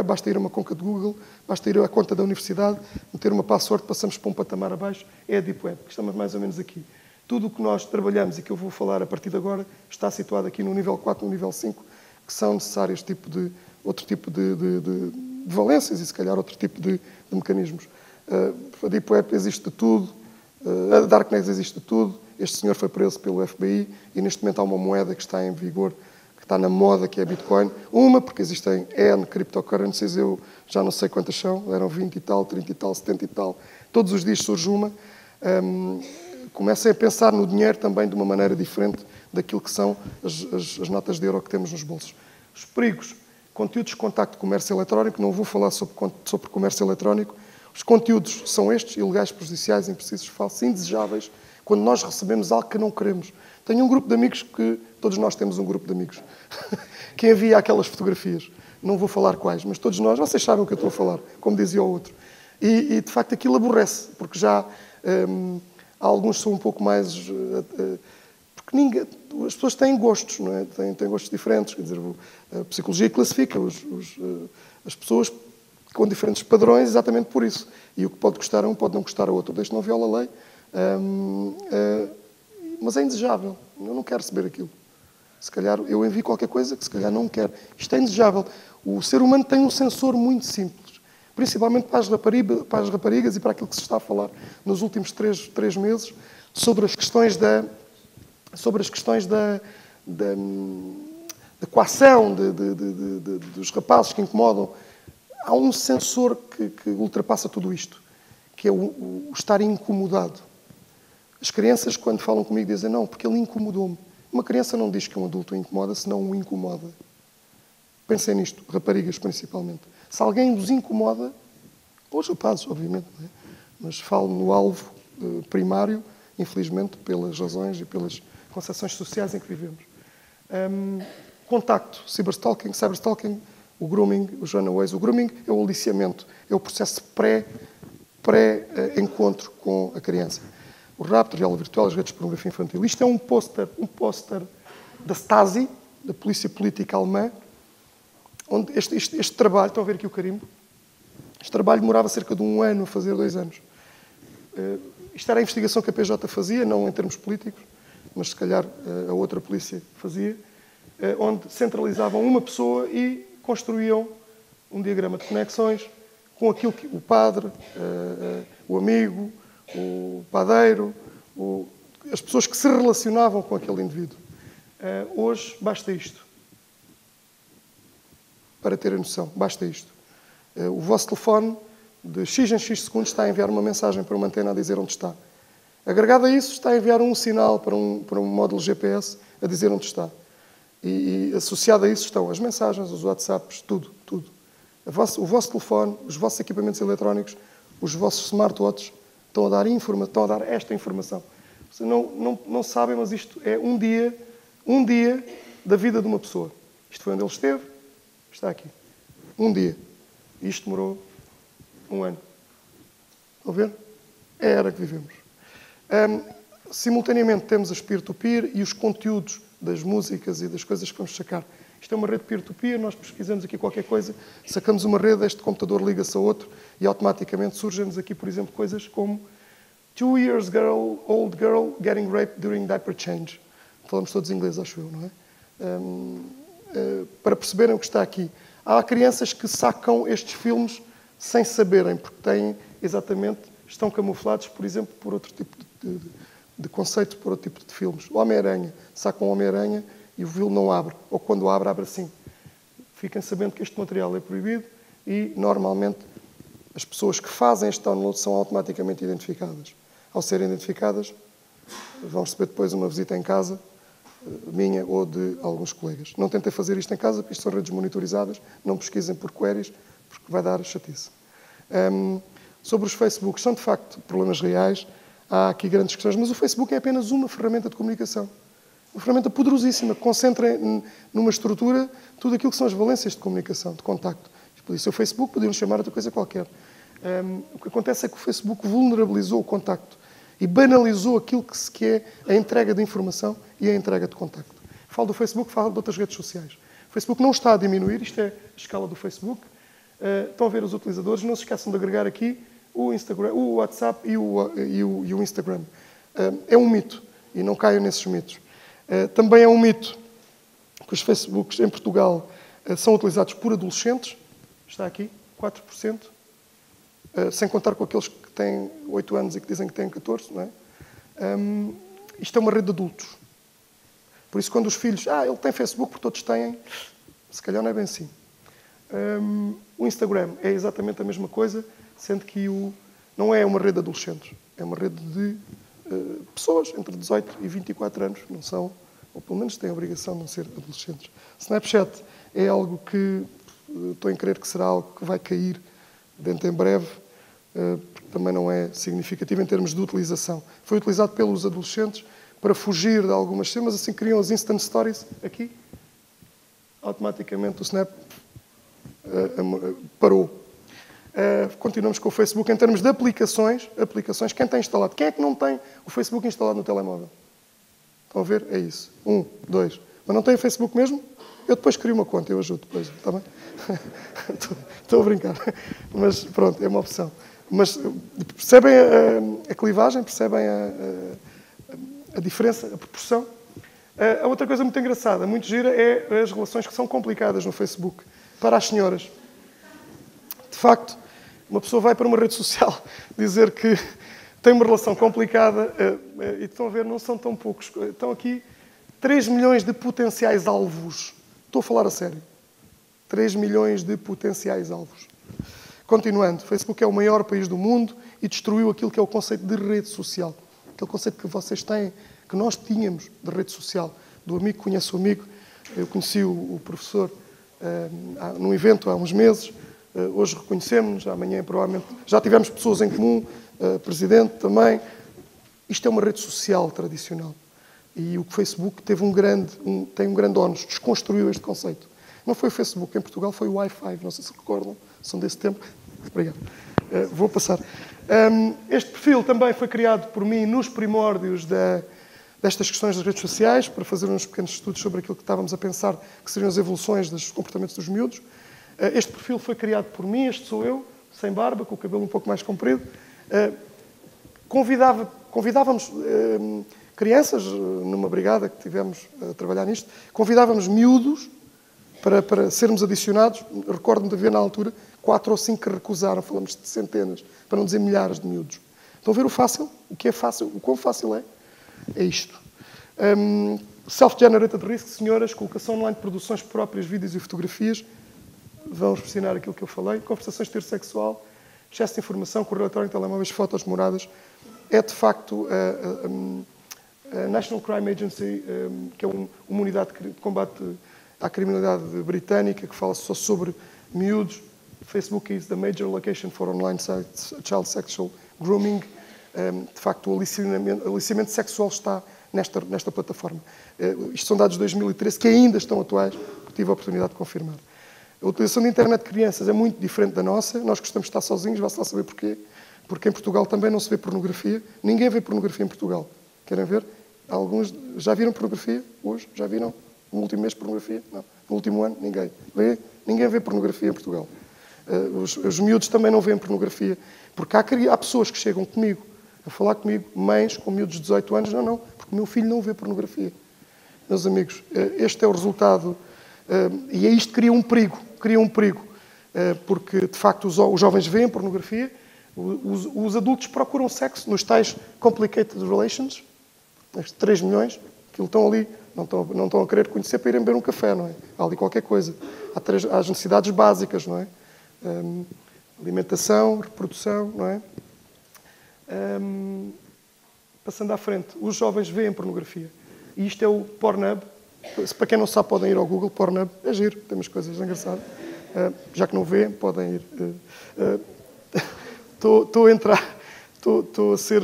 basta ir a uma conta de Google, basta ir à conta da universidade, meter uma password, passamos para um patamar abaixo, é a Deep Web, que estamos mais ou menos aqui. Tudo o que nós trabalhamos e que eu vou falar a partir de agora está situado aqui no nível 4, no nível 5, que são necessários outro tipo de valências e, se calhar, outro tipo de mecanismos. A Deep Web existe de tudo, a Darknet existe de tudo. Este senhor foi preso pelo FBI e, neste momento, há uma moeda que está em vigor, que está na moda, que é a Bitcoin. Porque existem N cryptocurrencies, eu já não sei quantas são, eram 20 e tal, 30 e tal, 70 e tal. Todos os dias surge uma. Comecem a pensar no dinheiro também de uma maneira diferente daquilo que são as notas de euro que temos nos bolsos. Os perigos, conteúdos de contacto de comércio eletrónico, não vou falar sobre comércio eletrónico. Os conteúdos são estes, ilegais, prejudiciais, imprecisos, falsos, indesejáveis, quando nós recebemos algo que não queremos. Tenho um grupo de amigos que, todos nós temos um grupo de amigos, que envia aquelas fotografias. Não vou falar quais, mas todos nós, vocês sabem o que eu estou a falar, como dizia o outro. E de facto, aquilo aborrece, porque já alguns são um pouco mais... porque as pessoas têm gostos, não é? Têm gostos diferentes. Quer dizer, a psicologia classifica as pessoas com diferentes padrões exatamente por isso. E o que pode gostar a um pode não gostar a outro. Desde não viola a lei. Mas é indesejável. Eu não quero receber aquilo. Se calhar eu envio qualquer coisa que se calhar não quero. Isto é indesejável. O ser humano tem um sensor muito simples, principalmente para as raparigas e para aquilo que se está a falar nos últimos três meses, sobre as questões da coação dos rapazes que incomodam. Há um sensor que ultrapassa tudo isto, que é o estar incomodado. As crianças, quando falam comigo, dizem não, porque ele incomodou-me. Uma criança não diz que um adulto o incomoda, senão o incomoda. Pensem nisto, raparigas principalmente. Se alguém os incomoda, ou os rapazes, obviamente, não é? Mas falo no alvo primário, infelizmente, pelas razões e pelas concepções sociais em que vivemos. Contacto, cyberstalking, o grooming, os runaways. O grooming é o aliciamento, é o processo pré-encontro com a criança. O rapto, realidade virtual, as redes de pornografia infantil. Isto é um póster da Stasi, da polícia política alemã, onde este trabalho, estão a ver aqui o carimbo, este trabalho demorava cerca de 1 ano a fazer, 2 anos. Isto era a investigação que a PJ fazia, não em termos políticos, mas se calhar a outra polícia fazia, onde centralizavam uma pessoa e construíam um diagrama de conexões com aquilo que o padre, o amigo, o padeiro, as pessoas que se relacionavam com aquele indivíduo. Hoje basta isto. Para terem noção, basta isto. O vosso telefone, de X em X segundos, está a enviar uma mensagem para uma antena a dizer onde está. Agregado a isso, está a enviar um sinal para um módulo GPS a dizer onde está. E associado a isso estão as mensagens, os WhatsApps, tudo. O vosso telefone, os vossos equipamentos eletrónicos, os vossos smartwatches estão a dar esta informação. Vocês não sabem, mas isto é um dia da vida de uma pessoa. Isto foi onde ele esteve, está aqui. Um dia. E isto demorou 1 ano. Estão a ver? É a era que vivemos. Simultaneamente temos as peer-to-peer e os conteúdos das músicas e das coisas que vamos sacar. Isto é uma rede peer-to-peer, nós pesquisamos aqui qualquer coisa, sacamos uma rede, este computador liga-se a outro e automaticamente surgem-nos aqui, por exemplo, coisas como 2 years old girl getting raped during diaper change. Falamos todos inglês, acho eu, não é? Para perceberem o que está aqui. Há crianças que sacam estes filmes sem saberem, porque estão camuflados, por exemplo, por outro tipo de conceito, por outro tipo de filmes. O Homem-Aranha, sacam o Homem-Aranha e o vil não abre, ou quando abre assim. Fiquem sabendo que este material é proibido e, normalmente, as pessoas que fazem este download são automaticamente identificadas. Ao serem identificadas, vão receber depois uma visita em casa, minha ou de alguns colegas. Não tentem fazer isto em casa, porque isto são redes monitorizadas, não pesquisem por queries, porque vai dar chatice. Sobre os Facebooks, são de facto problemas reais. há aqui grandes questões, mas o Facebook é apenas uma ferramenta de comunicação. Uma ferramenta poderosíssima, que concentra numa estrutura tudo aquilo que são as valências de comunicação, de contacto. Podia ser o Facebook, podíamos chamar outra coisa qualquer. O que acontece é que o Facebook vulnerabilizou o contacto e banalizou aquilo que é a entrega de informação e a entrega de contacto. Falo do Facebook, falo de outras redes sociais. O Facebook não está a diminuir, isto é a escala do Facebook. Estão a ver os utilizadores, não se esqueçam de agregar aqui o Instagram, o WhatsApp e o Instagram. É um mito, e não caiam nesses mitos. Também é um mito que os Facebooks em Portugal são utilizados por adolescentes, está aqui, 4%, sem contar com aqueles que têm 8 anos e que dizem que têm 14, não é? Isto é uma rede de adultos. Por isso, quando os filhos, ele tem Facebook porque todos têm, se calhar não é bem assim. O Instagram é exatamente a mesma coisa, sendo que não é uma rede de adolescentes, é uma rede de pessoas entre 18 e 24 anos, não são, ou pelo menos têm a obrigação de não ser adolescentes. Snapchat é algo que estou em crer que será algo que vai cair dentro em breve, porque também não é significativo em termos de utilização. Foi utilizado pelos adolescentes para fugir de algumas cenas, assim criam as Instant Stories aqui, automaticamente o Snap parou. Continuamos com o Facebook em termos de aplicações. Quem tem instalado? Quem é que não tem o Facebook instalado no telemóvel? Estão a ver? É isso. 1, 2. Mas não tem o Facebook mesmo? Eu depois crio uma conta, eu ajudo depois, está bem? Estou a brincar. Mas pronto, é uma opção. Mas percebem a clivagem? Percebem a diferença, a proporção? A outra coisa muito engraçada, muito gira, é as relações que são complicadas no Facebook para as senhoras. De facto, uma pessoa vai para uma rede social dizer que tem uma relação complicada e estão a ver, não são tão poucos. Estão aqui 3 milhões de potenciais alvos. Estou a falar a sério. 3 milhões de potenciais alvos. Continuando, o Facebook é o maior país do mundo e destruiu aquilo que é o conceito de rede social. Aquele conceito que vocês têm, que nós tínhamos de rede social, do amigo que conhece o amigo. Eu conheci o professor num evento há uns meses, hoje reconhecemos-nos, amanhã provavelmente já tivemos pessoas em comum, presidente também. Isto é uma rede social tradicional. E o Facebook tem um grande ónus, desconstruiu este conceito. Não foi o Facebook, em Portugal foi o Wi-Fi, não sei se recordam, são desse tempo. Obrigado. Vou passar. Este perfil também foi criado por mim nos primórdios destas questões das redes sociais, para fazer uns pequenos estudos sobre aquilo que estávamos a pensar que seriam as evoluções dos comportamentos dos miúdos. Este perfil foi criado por mim, este sou eu, sem barba, com o cabelo um pouco mais comprido. Convidávamos crianças, numa brigada que tivemos a trabalhar nisto, convidávamos miúdos para sermos adicionados. Recordo-me de ver na altura 4 ou 5 que recusaram, falamos de centenas, para não dizer milhares de miúdos. Estão a ver o fácil? O que é fácil? O quão fácil é? É isto. Self-generated risk, senhoras, colocação online de produções próprias, vídeos e fotografias. Vamos pressionar aquilo que eu falei. Conversações de teor sexual, excesso de informação, correio eletrónico, telemóveis, fotos, moradas. É, de facto, a National Crime Agency, que é uma unidade de combate à criminalidade britânica, que fala só sobre miúdos. Facebook is the major location for online child sexual grooming. De facto, o aliciamento sexual está nesta plataforma. Isto são dados de 2013, que ainda estão atuais, porque tive a oportunidade de confirmar. A utilização da internet de crianças é muito diferente da nossa. Nós gostamos de estar sozinhos, vai-se lá saber porquê. Porque em Portugal também não se vê pornografia. Ninguém vê pornografia em Portugal. Querem ver? Alguns já viram pornografia hoje? Já viram? No último mês pornografia? Não. No último ano? Ninguém. Ninguém vê pornografia em Portugal. Os miúdos também não veem pornografia. Porque há pessoas que chegam comigo, a falar comigo, mães com miúdos de 18 anos, não, porque o meu filho não vê pornografia. Meus amigos, este é o resultado, e é isto que cria um perigo, porque, de facto, os jovens veem pornografia, os adultos procuram sexo nos tais complicated relations, estes 3 milhões, que estão ali, não estão a querer conhecer para irem beber um café, não é? Há ali qualquer coisa. Há as necessidades básicas, não é? Alimentação, reprodução, não é? Passando à frente, os jovens veem pornografia. E isto é o Pornhub. Para quem não sabe, podem ir ao Google. Pornhub é giro, tem umas coisas engraçadas. Já que não veem, podem ir. Estou a entrar, estou a ser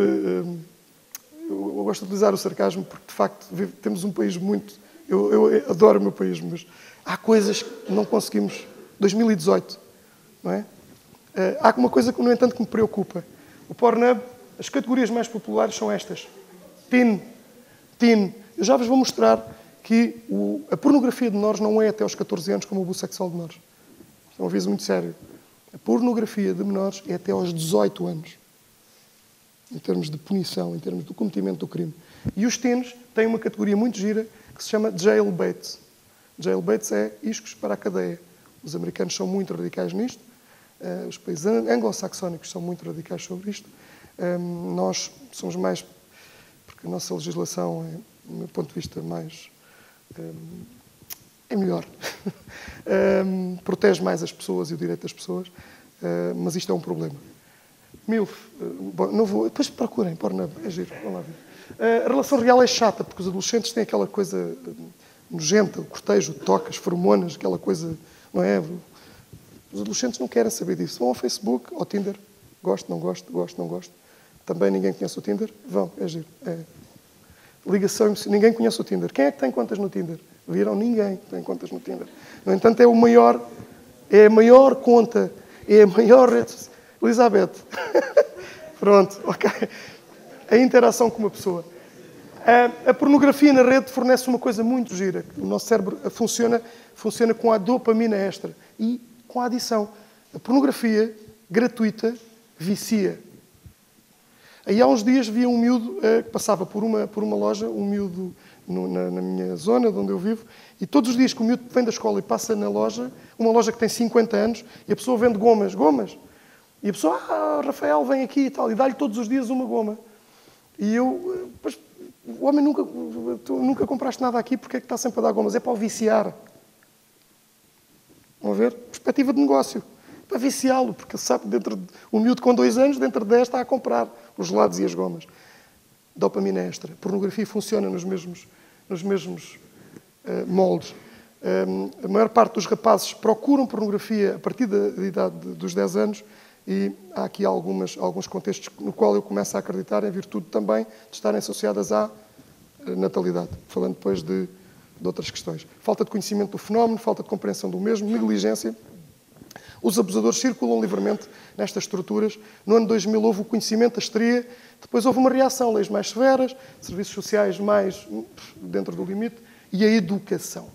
eu gosto de utilizar o sarcasmo porque, de facto, temos um país muito... Eu adoro o meu país, mas há coisas que não conseguimos... 2018, não é? Há uma coisa, no entanto, que me preocupa. O Pornhub, as categorias mais populares são estas. Teen. Eu já vos vou mostrar que a pornografia de menores não é até aos 14 anos como o abuso sexual de menores. Isto é um aviso muito sério. A pornografia de menores é até aos 18 anos. Em termos de punição, em termos do cometimento do crime. E os teens têm uma categoria muito gira que se chama jailbait. Jailbait é iscos para a cadeia. Os americanos são muito radicais nisto. Os países anglo-saxónicos são muito radicais sobre isto. Nós somos mais... Porque a nossa legislação é, do meu ponto de vista, mais... é melhor. Protege mais as pessoas e o direito das pessoas. Mas isto é um problema. MILF, não vou... Depois procurem, Pornhub, é giro, vão lá ver. A relação real é chata, porque os adolescentes têm aquela coisa nojenta, o cortejo, o toque, as feromonas, aquela coisa, não é? Os adolescentes não querem saber disso. Vão ao Facebook, ao Tinder, gosto, não gosto, gosto, não gosto. Também ninguém conhece o Tinder? Vão, é giro. Ligação, ninguém conhece o Tinder. Quem é que tem contas no Tinder? Viram? Ninguém tem contas no Tinder. No entanto, é a maior conta, é a maior rede. Elizabeth. Pronto, ok. A interação com uma pessoa. A pornografia na rede fornece uma coisa muito gira. O nosso cérebro funciona com a dopamina extra e com a adição. A pornografia gratuita vicia. Aí há uns dias vi um miúdo que passava por uma loja, um miúdo na minha zona, de onde eu vivo, e todos os dias que o miúdo vem da escola e passa na loja, uma loja que tem 50 anos, e a pessoa vende gomas. E a pessoa, Rafael, vem aqui e tal, e dá-lhe todos os dias uma goma. E eu, mas, o homem tu nunca compraste nada aqui, porque é que está sempre a dar gomas? É para o viciar. Vão ver? Perspectiva de negócio. Para viciá-lo, porque ele sabe que o miúdo com 2 anos, dentro de 10, está a comprar os gelados e as gomas. Dopamina extra. A pornografia funciona nos mesmos moldes. A maior parte dos rapazes procuram pornografia a partir da idade dos 10 anos e há aqui alguns contextos no qual eu começo a acreditar, em virtude também de estarem associadas à natalidade. Falando depois de outras questões. Falta de conhecimento do fenómeno, falta de compreensão do mesmo, negligência. Os abusadores circulam livremente nestas estruturas. No ano 2000 houve o conhecimento, a histeria, depois houve uma reação, leis mais severas, serviços sociais mais dentro do limite, e a educação,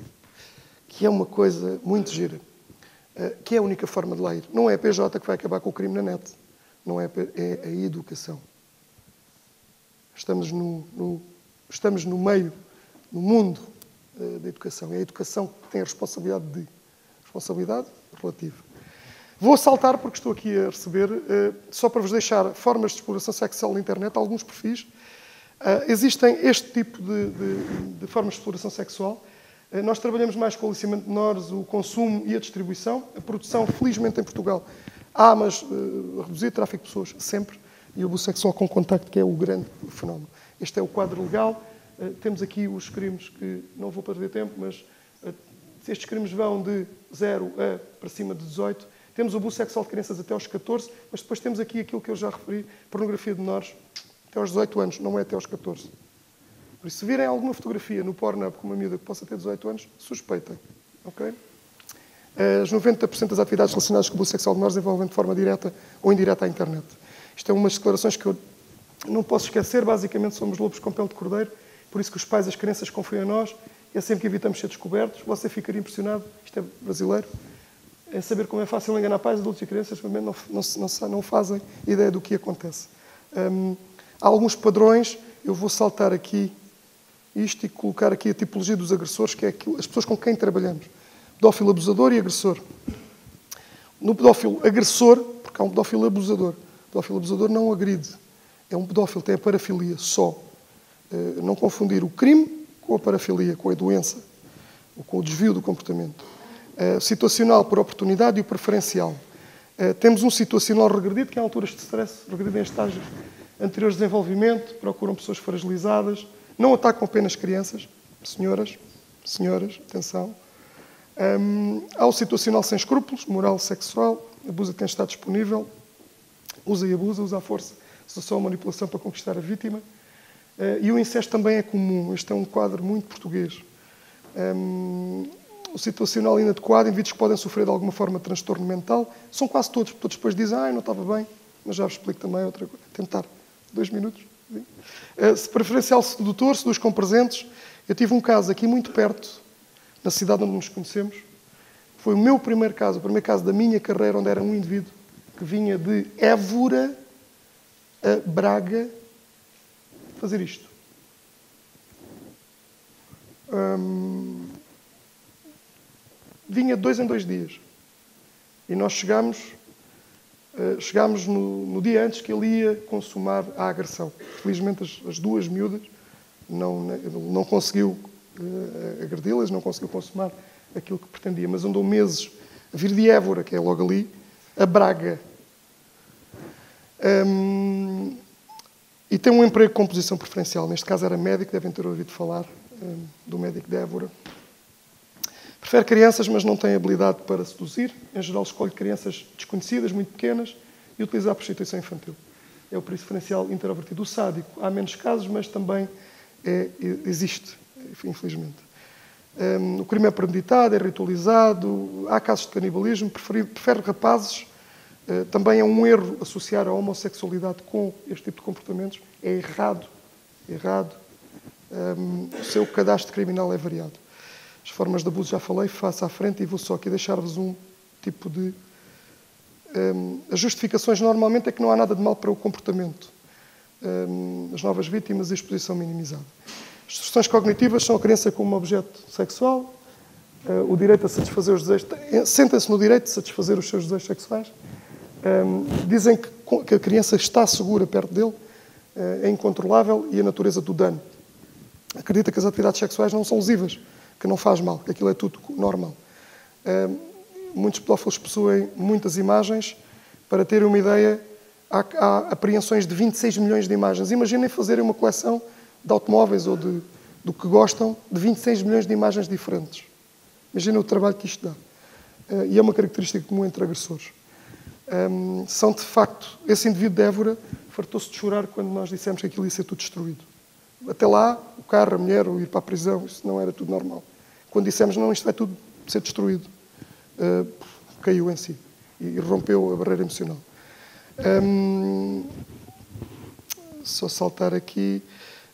que é uma coisa muito gira, que é a única forma de lá ir. Não é a PJ que vai acabar com o crime na net, não é a educação. Estamos no meio, no mundo da educação. É a educação que tem a responsabilidade relativa. Vou saltar, porque estou aqui a receber, só para vos deixar formas de exploração sexual na internet, alguns perfis. Existem este tipo de formas de exploração sexual. Nós trabalhamos mais com o aliciamento de menores, o consumo e a distribuição. A produção, felizmente, em Portugal, há, mas reduzir tráfico de pessoas, sempre. E o abuso sexual com contacto, que é o grande fenómeno. Este é o quadro legal. Temos aqui os crimes que, não vou perder tempo, mas estes crimes vão de 0 para cima de 18. Temos o abuso sexual de crianças até aos 14, mas depois temos aqui aquilo que eu já referi, pornografia de menores, até aos 18 anos, não é até aos 14. Por isso, se virem alguma fotografia no Pornhub com uma miúda que possa ter 18 anos, suspeitem. Okay? As 90% das atividades relacionadas com o abuso sexual de menores envolvem de forma direta ou indireta a internet. Isto é umas declarações que eu não posso esquecer. Basicamente, somos lobos com pele de cordeiro, por isso que os pais e as crianças confiam em nós, e é sempre que evitamos ser descobertos. Você ficaria impressionado, isto é brasileiro, é saber como é fácil enganar pais, adultos e crianças, também não fazem ideia do que acontece. Há alguns padrões, eu vou saltar aqui isto e colocar aqui a tipologia dos agressores, que é as pessoas com quem trabalhamos. Pedófilo abusador e agressor. No pedófilo agressor, porque há um pedófilo abusador. O pedófilo abusador não agride. É um pedófilo, tem a parafilia só. Não confundir o crime com a parafilia, com a doença, ou com o desvio do comportamento. Situacional por oportunidade e o preferencial. Temos um situacional regredido, que é em alturas de stress, regredido em estágios anteriores de desenvolvimento, procuram pessoas fragilizadas, não atacam apenas crianças, senhoras, atenção. Há o situacional sem escrúpulos, moral sexual, abusa de quem está disponível, usa e abusa, usa a força, sedução ou manipulação para conquistar a vítima. E o incesto também é comum. Este é um quadro muito português. O situacional inadequado, indivíduos que podem sofrer de alguma forma de transtorno mental, são quase todos. Todos depois dizem, não estava bem, mas já vos explico também outra coisa. Tentar 2 minutos. Preferencial sedutor, seduz com presentes. Eu tive um caso aqui muito perto, na cidade onde nos conhecemos. Foi o meu primeiro caso, o primeiro caso da minha carreira, onde era um indivíduo que vinha de Évora a Braga fazer isto. Vinha de 2 em 2 dias. E nós chegámos no dia antes que ele ia consumar a agressão. Felizmente as 2 miúdas não conseguiu agredi-las, não conseguiu consumar aquilo que pretendia, mas andou meses a vir de Évora, que é logo ali, a Braga. E tem um emprego com posição preferencial. Neste caso era médico, devem ter ouvido falar do médico de Évora. Prefere crianças, mas não tem habilidade para seduzir. Em geral, escolhe crianças desconhecidas, muito pequenas, e utiliza a prostituição infantil. É o preferencial introvertido. O sádico, há menos casos, mas também existe, infelizmente. O crime é premeditado, é ritualizado, há casos de canibalismo, prefere rapazes. Também é um erro associar a homossexualidade com este tipo de comportamentos. É errado. O seu cadastro criminal é variado. As formas de abuso já falei, faço à frente e vou só aqui deixar-vos um tipo de... As justificações normalmente é que não há nada de mal para o comportamento. As novas vítimas e a exposição minimizada. As distorções cognitivas são a criança como objeto sexual, o direito a satisfazer os desejos... Sentem-se no direito de satisfazer os seus desejos sexuais. Dizem que a criança está segura perto dele, é incontrolável e a natureza do dano. Acredita que as atividades sexuais não são lesivas, que não faz mal, que aquilo é tudo normal. Muitos pedófilos possuem muitas imagens. Para terem uma ideia, há apreensões de 26 milhões de imagens. Imaginem fazerem uma coleção de automóveis ou do que gostam, de 26 milhões de imagens diferentes. Imaginem o trabalho que isto dá. E é uma característica comum entre agressores. São, de facto, esse indivíduo de Évora fartou-se de chorar quando nós dissemos que aquilo ia ser tudo destruído. Até lá, o carro, a mulher, o ir para a prisão, isso não era tudo normal. Quando dissemos, não, isto vai tudo ser destruído, caiu em si e rompeu a barreira emocional. Só saltar aqui.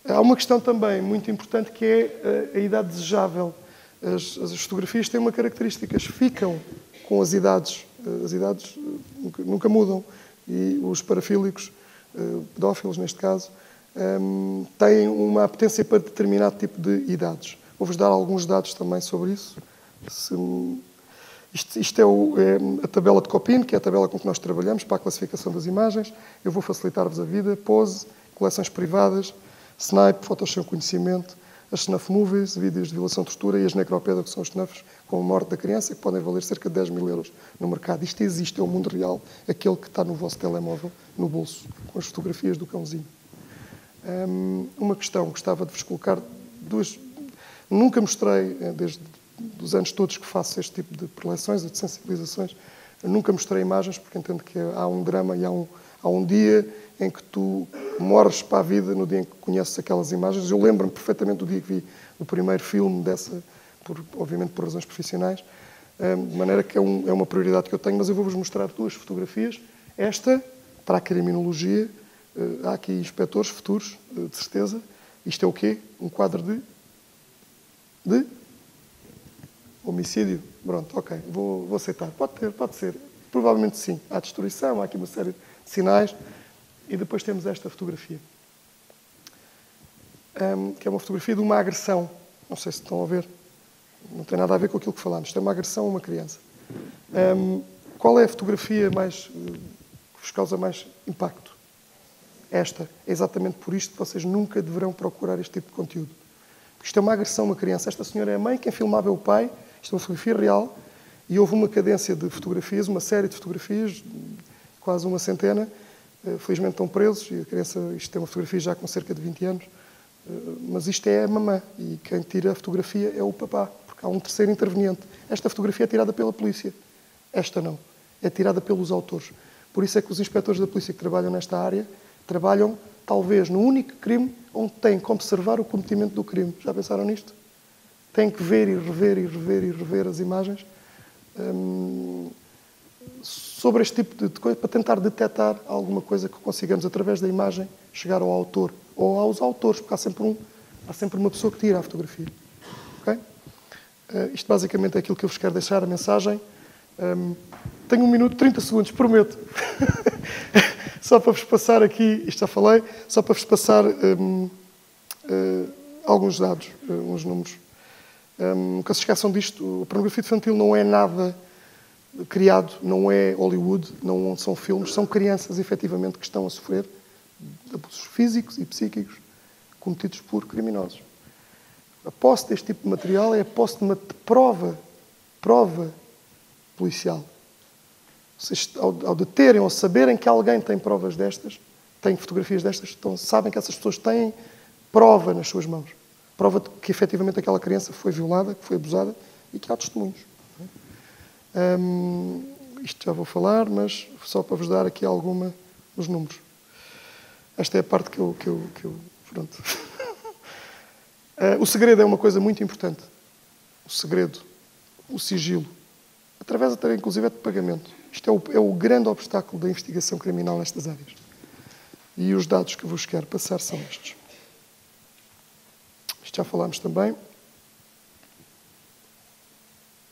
Há uma questão também muito importante que é a idade desejável. As fotografias têm uma característica, ficam com as idades nunca mudam. E os parafílicos, pedófilos neste caso, têm uma apetência para determinado tipo de idades. Vou-vos dar alguns dados também sobre isso. Isto é a tabela de Copin, que é a tabela com que nós trabalhamos para a classificação das imagens. Eu vou facilitar-vos a vida. Pose, coleções privadas, Snipe, fotos sem conhecimento, as snuff movies, vídeos de violação, tortura, e as necropedas, que são os snuffs com a morte da criança, que podem valer cerca de 10 mil euros no mercado. Isto existe, é o mundo real, aquele que está no vosso telemóvel, no bolso, com as fotografias do cãozinho. Uma questão, gostava de vos colocar duas... Nunca mostrei, desde os anos todos que faço este tipo de preleções, de sensibilizações, nunca mostrei imagens, porque entendo que há um drama e há um dia em que tu morres para a vida, no dia em que conheces aquelas imagens. Eu lembro-me perfeitamente do dia que vi o primeiro filme dessa, obviamente por razões profissionais, de maneira que é uma prioridade que eu tenho, mas eu vou-vos mostrar 2 fotografias. Esta, para a criminologia, há aqui inspectores futuros, de certeza. Isto é o quê? Um quadro de homicídio? Pronto, ok, vou aceitar. Pode ser. Provavelmente sim. Há destruição, há aqui uma série de sinais. E depois temos esta fotografia, que é uma fotografia de uma agressão. Não sei se estão a ver. Não tem nada a ver com aquilo que falámos. Isto é uma agressão a uma criança. Qual é a fotografia que vos causa mais impacto? Esta. É exatamente por isto que vocês nunca deverão procurar este tipo de conteúdo. Porque isto é uma agressão a uma criança. Esta senhora é a mãe, quem filmava é o pai. Isto é uma fotografia real. E houve uma cadência de fotografias, uma série de fotografias, quase uma centena. Felizmente estão presos, e a criança, isto é uma fotografia já com cerca de 20 anos, mas isto é a mamã, e quem tira a fotografia é o papá, porque há um terceiro interveniente. Esta fotografia é tirada pela polícia, esta não, é tirada pelos autores. Por isso é que os inspectores da polícia que trabalham nesta área trabalham, talvez, no único crime onde têm que observar o cometimento do crime. Já pensaram nisto? Têm que ver e rever e rever e rever as imagens sobre este tipo de coisa, para tentar detectar alguma coisa que consigamos, através da imagem, chegar ao autor. Ou aos autores, porque há sempre uma pessoa que tira a fotografia. Okay? Isto basicamente é aquilo que eu vos quero deixar, a mensagem. Tenho 1 minuto, 30 segundos, prometo. Só para vos passar aqui, isto já falei, só para vos passar alguns dados, uns números. Nunca se esqueçam disto, a pornografia infantil não é nada criado, não é Hollywood, não são filmes, são crianças, efetivamente, que estão a sofrer abusos físicos e psíquicos cometidos por criminosos. A posse deste tipo de material é a posse de uma prova policial. Vocês, ao deterem ou saberem que alguém tem provas destas, tem fotografias destas, então sabem que essas pessoas têm prova nas suas mãos. Prova de que, efetivamente, aquela criança foi violada, que foi abusada e que há testemunhos. Isto já vou falar, mas só para vos dar aqui os números. Esta é a parte que eu pronto. O segredo é uma coisa muito importante. O segredo, o sigilo, através até, inclusive, de pagamento. Isto é o grande obstáculo da investigação criminal nestas áreas. E os dados que vos quero passar são estes. Isto já falámos também.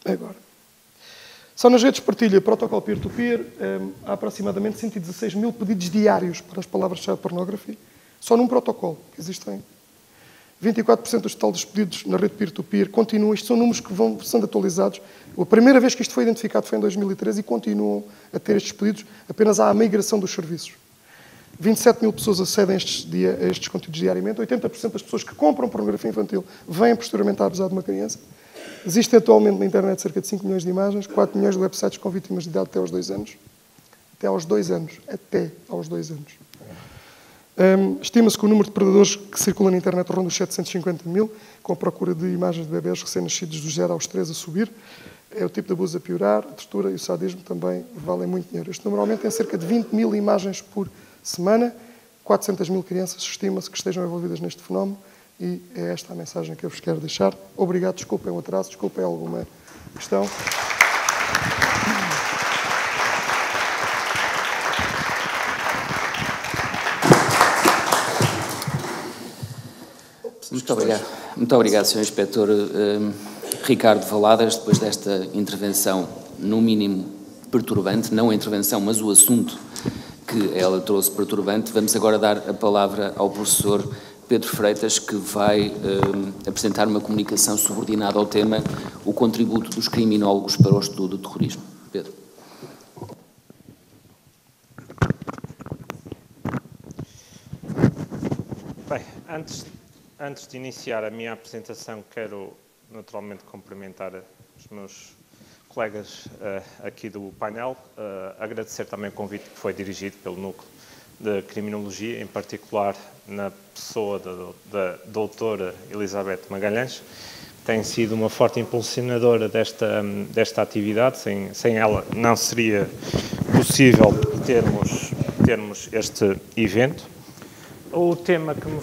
Agora. Só nas redes de partilha, protocolo peer-to-peer, há aproximadamente 116 mil pedidos diários para as palavras child pornography, só num protocolo que existem. 24% do total dos pedidos na rede peer-to-peer continuam. Isto são números que vão sendo atualizados. A primeira vez que isto foi identificado foi em 2013 e continuam a ter estes pedidos, apenas há a migração dos serviços. 27 mil pessoas acedem a estes conteúdos diariamente. 80% das pessoas que compram pornografia infantil vêm posteriormente a abusar de uma criança. Existem atualmente na internet cerca de 5 milhões de imagens, 4 milhões de websites com vítimas de idade até aos 2 anos. Até aos 2 anos. Até aos 2 anos. Estima-se que o número de predadores que circulam na internet ronda os 750 mil, com a procura de imagens de bebés recém-nascidos dos 0 aos 3 a subir. É o tipo de abuso a piorar, a tortura e o sadismo também valem muito dinheiro. Este número aumenta em cerca de 20 mil imagens por semana. 400 mil crianças estima-se que estejam envolvidas neste fenómeno. E é esta a mensagem que eu vos quero deixar. Obrigado, desculpem o atraso, desculpem alguma questão.
Muito obrigado, Sr. Inspetor Ricardo Valadas, depois desta intervenção, no mínimo perturbante, não a intervenção, mas o assunto que ela trouxe perturbante. Vamos agora dar a palavra ao professor Pedro Freitas, que vai apresentar uma comunicação subordinada ao tema, o contributo dos criminólogos para o estudo do terrorismo. Pedro.
Bem, antes de iniciar a minha apresentação, quero naturalmente cumprimentar os meus colegas aqui do painel, agradecer também o convite que foi dirigido pelo Núcleo de Criminologia, em particular na pessoa da doutora Elizabeth Magalhães, que tem sido uma forte impulsionadora desta atividade. Sem ela não seria possível termos este evento. O tema que me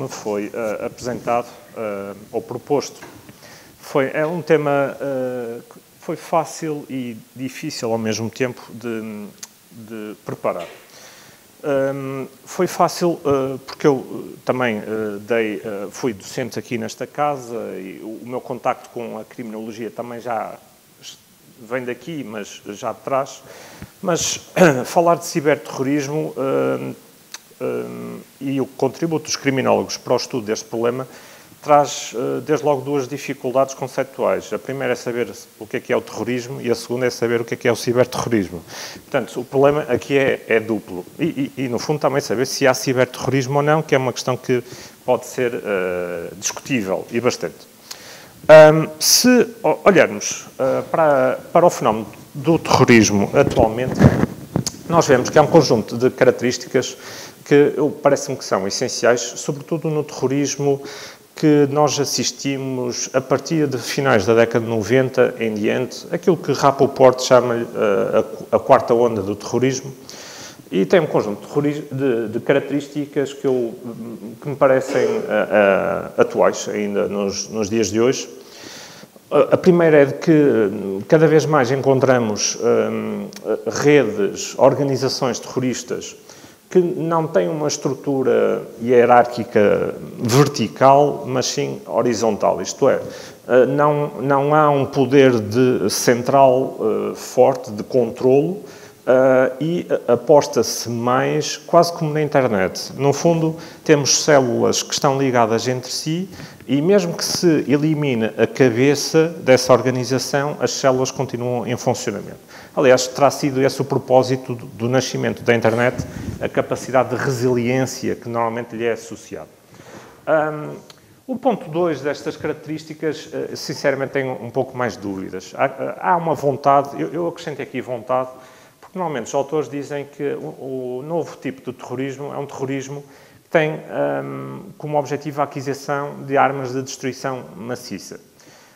foi apresentado ou proposto é um tema que foi fácil e difícil ao mesmo tempo de preparar. Foi fácil porque eu também fui docente aqui nesta casa e o meu contacto com a criminologia também já vem daqui, mas já de trás. Mas falar de ciberterrorismo e o contributo dos criminólogos para o estudo deste problema traz, desde logo, duas dificuldades conceptuais. A primeira é saber o que é o terrorismo e a segunda é saber o que é o ciberterrorismo. Portanto, o problema aqui é duplo. E, no fundo, também saber se há ciberterrorismo ou não, que é uma questão que pode ser discutível e bastante. Se olharmos para o fenómeno do terrorismo atualmente, nós vemos que há um conjunto de características que parece-me que são essenciais, sobretudo no terrorismo que nós assistimos a partir de finais da década de 90 em diante, aquilo que Rappaport chama a quarta onda do terrorismo, E tem um conjunto de características que me parecem atuais ainda nos dias de hoje. A primeira é de que cada vez mais encontramos redes, organizações terroristas que não têm uma estrutura hierárquica vertical, mas sim horizontal. Isto é, não há um poder central forte de controlo e aposta-se mais, quase como na internet. No fundo, temos células que estão ligadas entre si e mesmo que se elimine a cabeça dessa organização, as células continuam em funcionamento. Aliás, terá sido esse o propósito do nascimento da internet, a capacidade de resiliência que normalmente lhe é associada. O ponto 2 destas características, sinceramente, tenho um pouco mais de dúvidas. Há uma vontade, eu acrescento aqui vontade, porque normalmente os autores dizem que o novo tipo de terrorismo é um terrorismo que tem como objetivo a aquisição de armas de destruição maciça.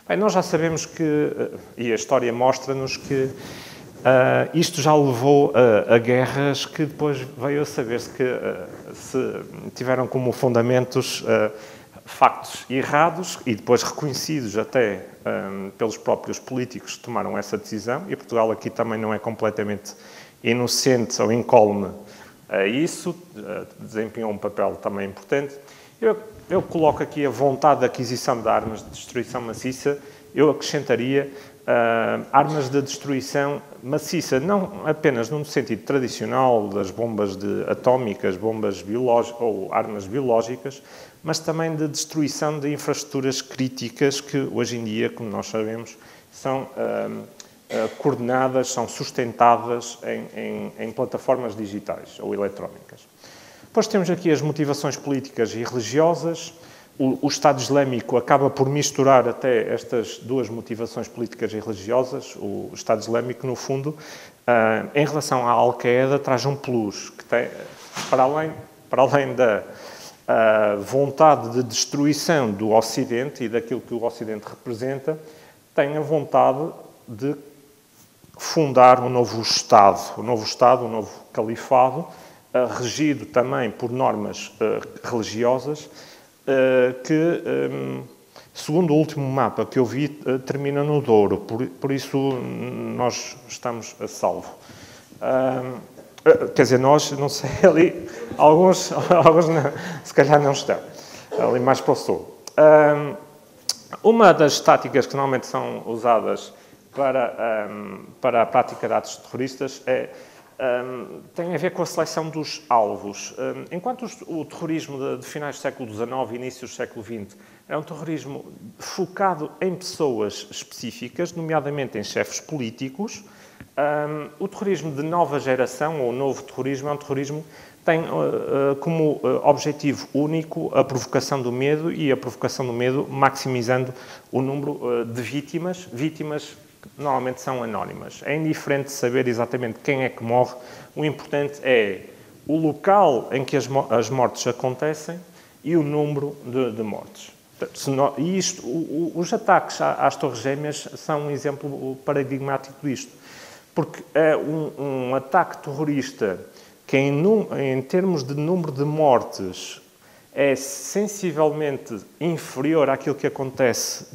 Bem, nós já sabemos que, e a história mostra-nos que isto já levou a guerras que depois veio a saber-se que se tiveram como fundamentos factos errados e depois reconhecidos até pelos próprios políticos que tomaram essa decisão, e Portugal aqui também não é completamente inocente ou incólume a isso, desempenhou um papel também importante. Eu coloco aqui a vontade de aquisição de armas de destruição maciça, eu acrescentaria armas de destruição maciça, não apenas no sentido tradicional das bombas atómicas, bombas biológicas ou armas biológicas, mas também de destruição de infraestruturas críticas que hoje em dia, como nós sabemos, são coordenadas, são sustentadas em plataformas digitais ou eletrónicas. Depois temos aqui as motivações políticas e religiosas. O Estado Islâmico acaba por misturar até estas duas motivações políticas e religiosas. O Estado Islâmico, no fundo, em relação à Al-Qaeda, traz um plus, que tem, para além da vontade de destruição do Ocidente e daquilo que o Ocidente representa, tem a vontade de fundar um novo Estado, um novo califado, regido também por normas religiosas, que, segundo o último mapa que eu vi, termina no Douro. Por isso, nós estamos a salvo. Quer dizer, nós, não sei, ali, alguns não, se calhar não estão, ali mais para o sul. Uma das táticas que normalmente são usadas para a prática de atos terroristas tem a ver com a seleção dos alvos. Enquanto o terrorismo de finais do século XIX e início do século XX é um terrorismo focado em pessoas específicas, nomeadamente em chefes políticos, o terrorismo de nova geração, ou o novo terrorismo, é um terrorismo que tem como objetivo único a provocação do medo e a provocação do medo maximizando o número de vítimas que normalmente são anónimas. É indiferente saber exatamente quem é que morre, o importante é o local em que as mortes acontecem e o número de mortes. E os ataques às Torres Gêmeas são um exemplo paradigmático disto, porque é um ataque terrorista que, em termos de número de mortes, é sensivelmente inferior àquilo que acontece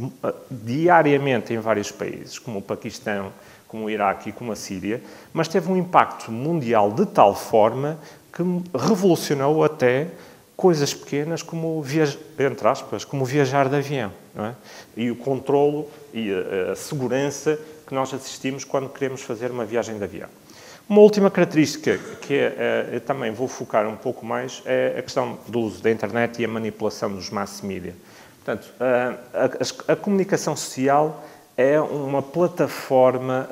diariamente em vários países, como o Paquistão, como o Iraque e como a Síria, mas teve um impacto mundial de tal forma que revolucionou até coisas pequenas como, entre aspas, como viajar de avião, não é? E o controlo e a segurança que nós assistimos quando queremos fazer uma viagem de avião. Uma última característica que eu também vou focar um pouco mais é a questão do uso da internet e a manipulação dos mass media. Portanto, a comunicação social é uma plataforma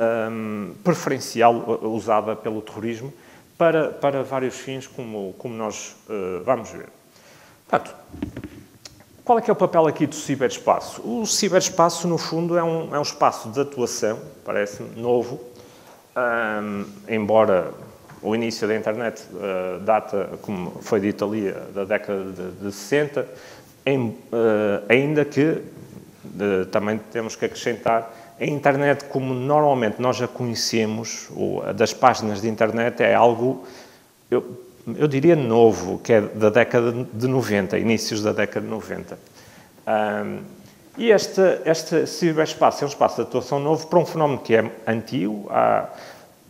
preferencial usada pelo terrorismo para vários fins, como nós vamos ver. Portanto, qual é que é o papel aqui do ciberespaço? O ciberespaço, no fundo, é um espaço de atuação, parece-me, novo, embora o início da internet data, como foi dito ali, da década de 60, ainda que também temos que acrescentar, a internet, como normalmente nós a conhecemos, das páginas de internet, é algo eu diria novo, que é da década de 90, inícios da década de 90. E este ciberespaço é um espaço de atuação novo para um fenómeno que é antigo.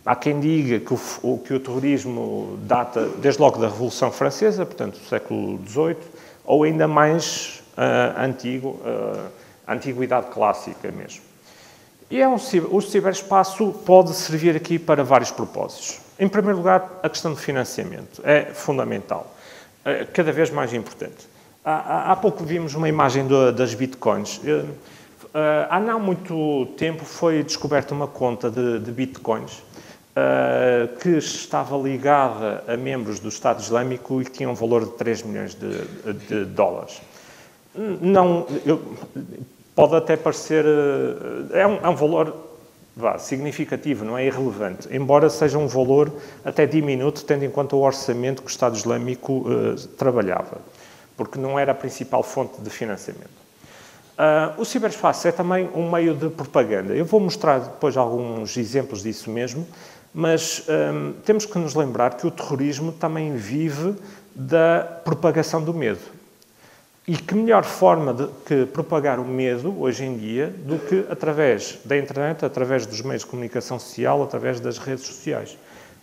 Há quem diga que o terrorismo data desde logo da Revolução Francesa, portanto, do século XVIII, ou ainda mais antigo, a Antiguidade Clássica mesmo. E o ciberespaço pode servir aqui para vários propósitos. Em primeiro lugar, a questão do financiamento é fundamental, cada vez mais importante. Há pouco vimos uma imagem das bitcoins. Há não muito tempo foi descoberta uma conta de bitcoins que estava ligada a membros do Estado Islâmico e que tinha um valor de 3 milhões de dólares. Pode até parecer... É um valor significativo, não é irrelevante, embora seja um valor até diminuto, tendo em conta o orçamento que o Estado Islâmico trabalhava, porque não era a principal fonte de financiamento. O ciberespaço é também um meio de propaganda. Eu vou mostrar depois alguns exemplos disso mesmo, mas temos que nos lembrar que o terrorismo também vive da propagação do medo. E que melhor forma de propagar o medo, hoje em dia, do que através da internet, através dos meios de comunicação social, através das redes sociais.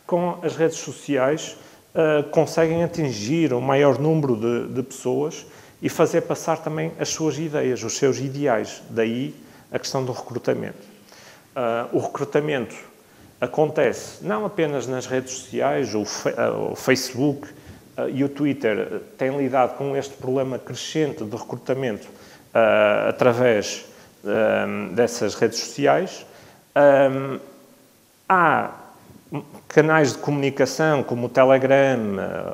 Com as redes sociais, conseguem atingir um maior número de pessoas e fazer passar também as suas ideias, os seus ideais. Daí a questão do recrutamento. O recrutamento acontece não apenas nas redes sociais, o Facebook e o Twitter têm lidado com este problema crescente de recrutamento através dessas redes sociais. Há canais de comunicação como o Telegram,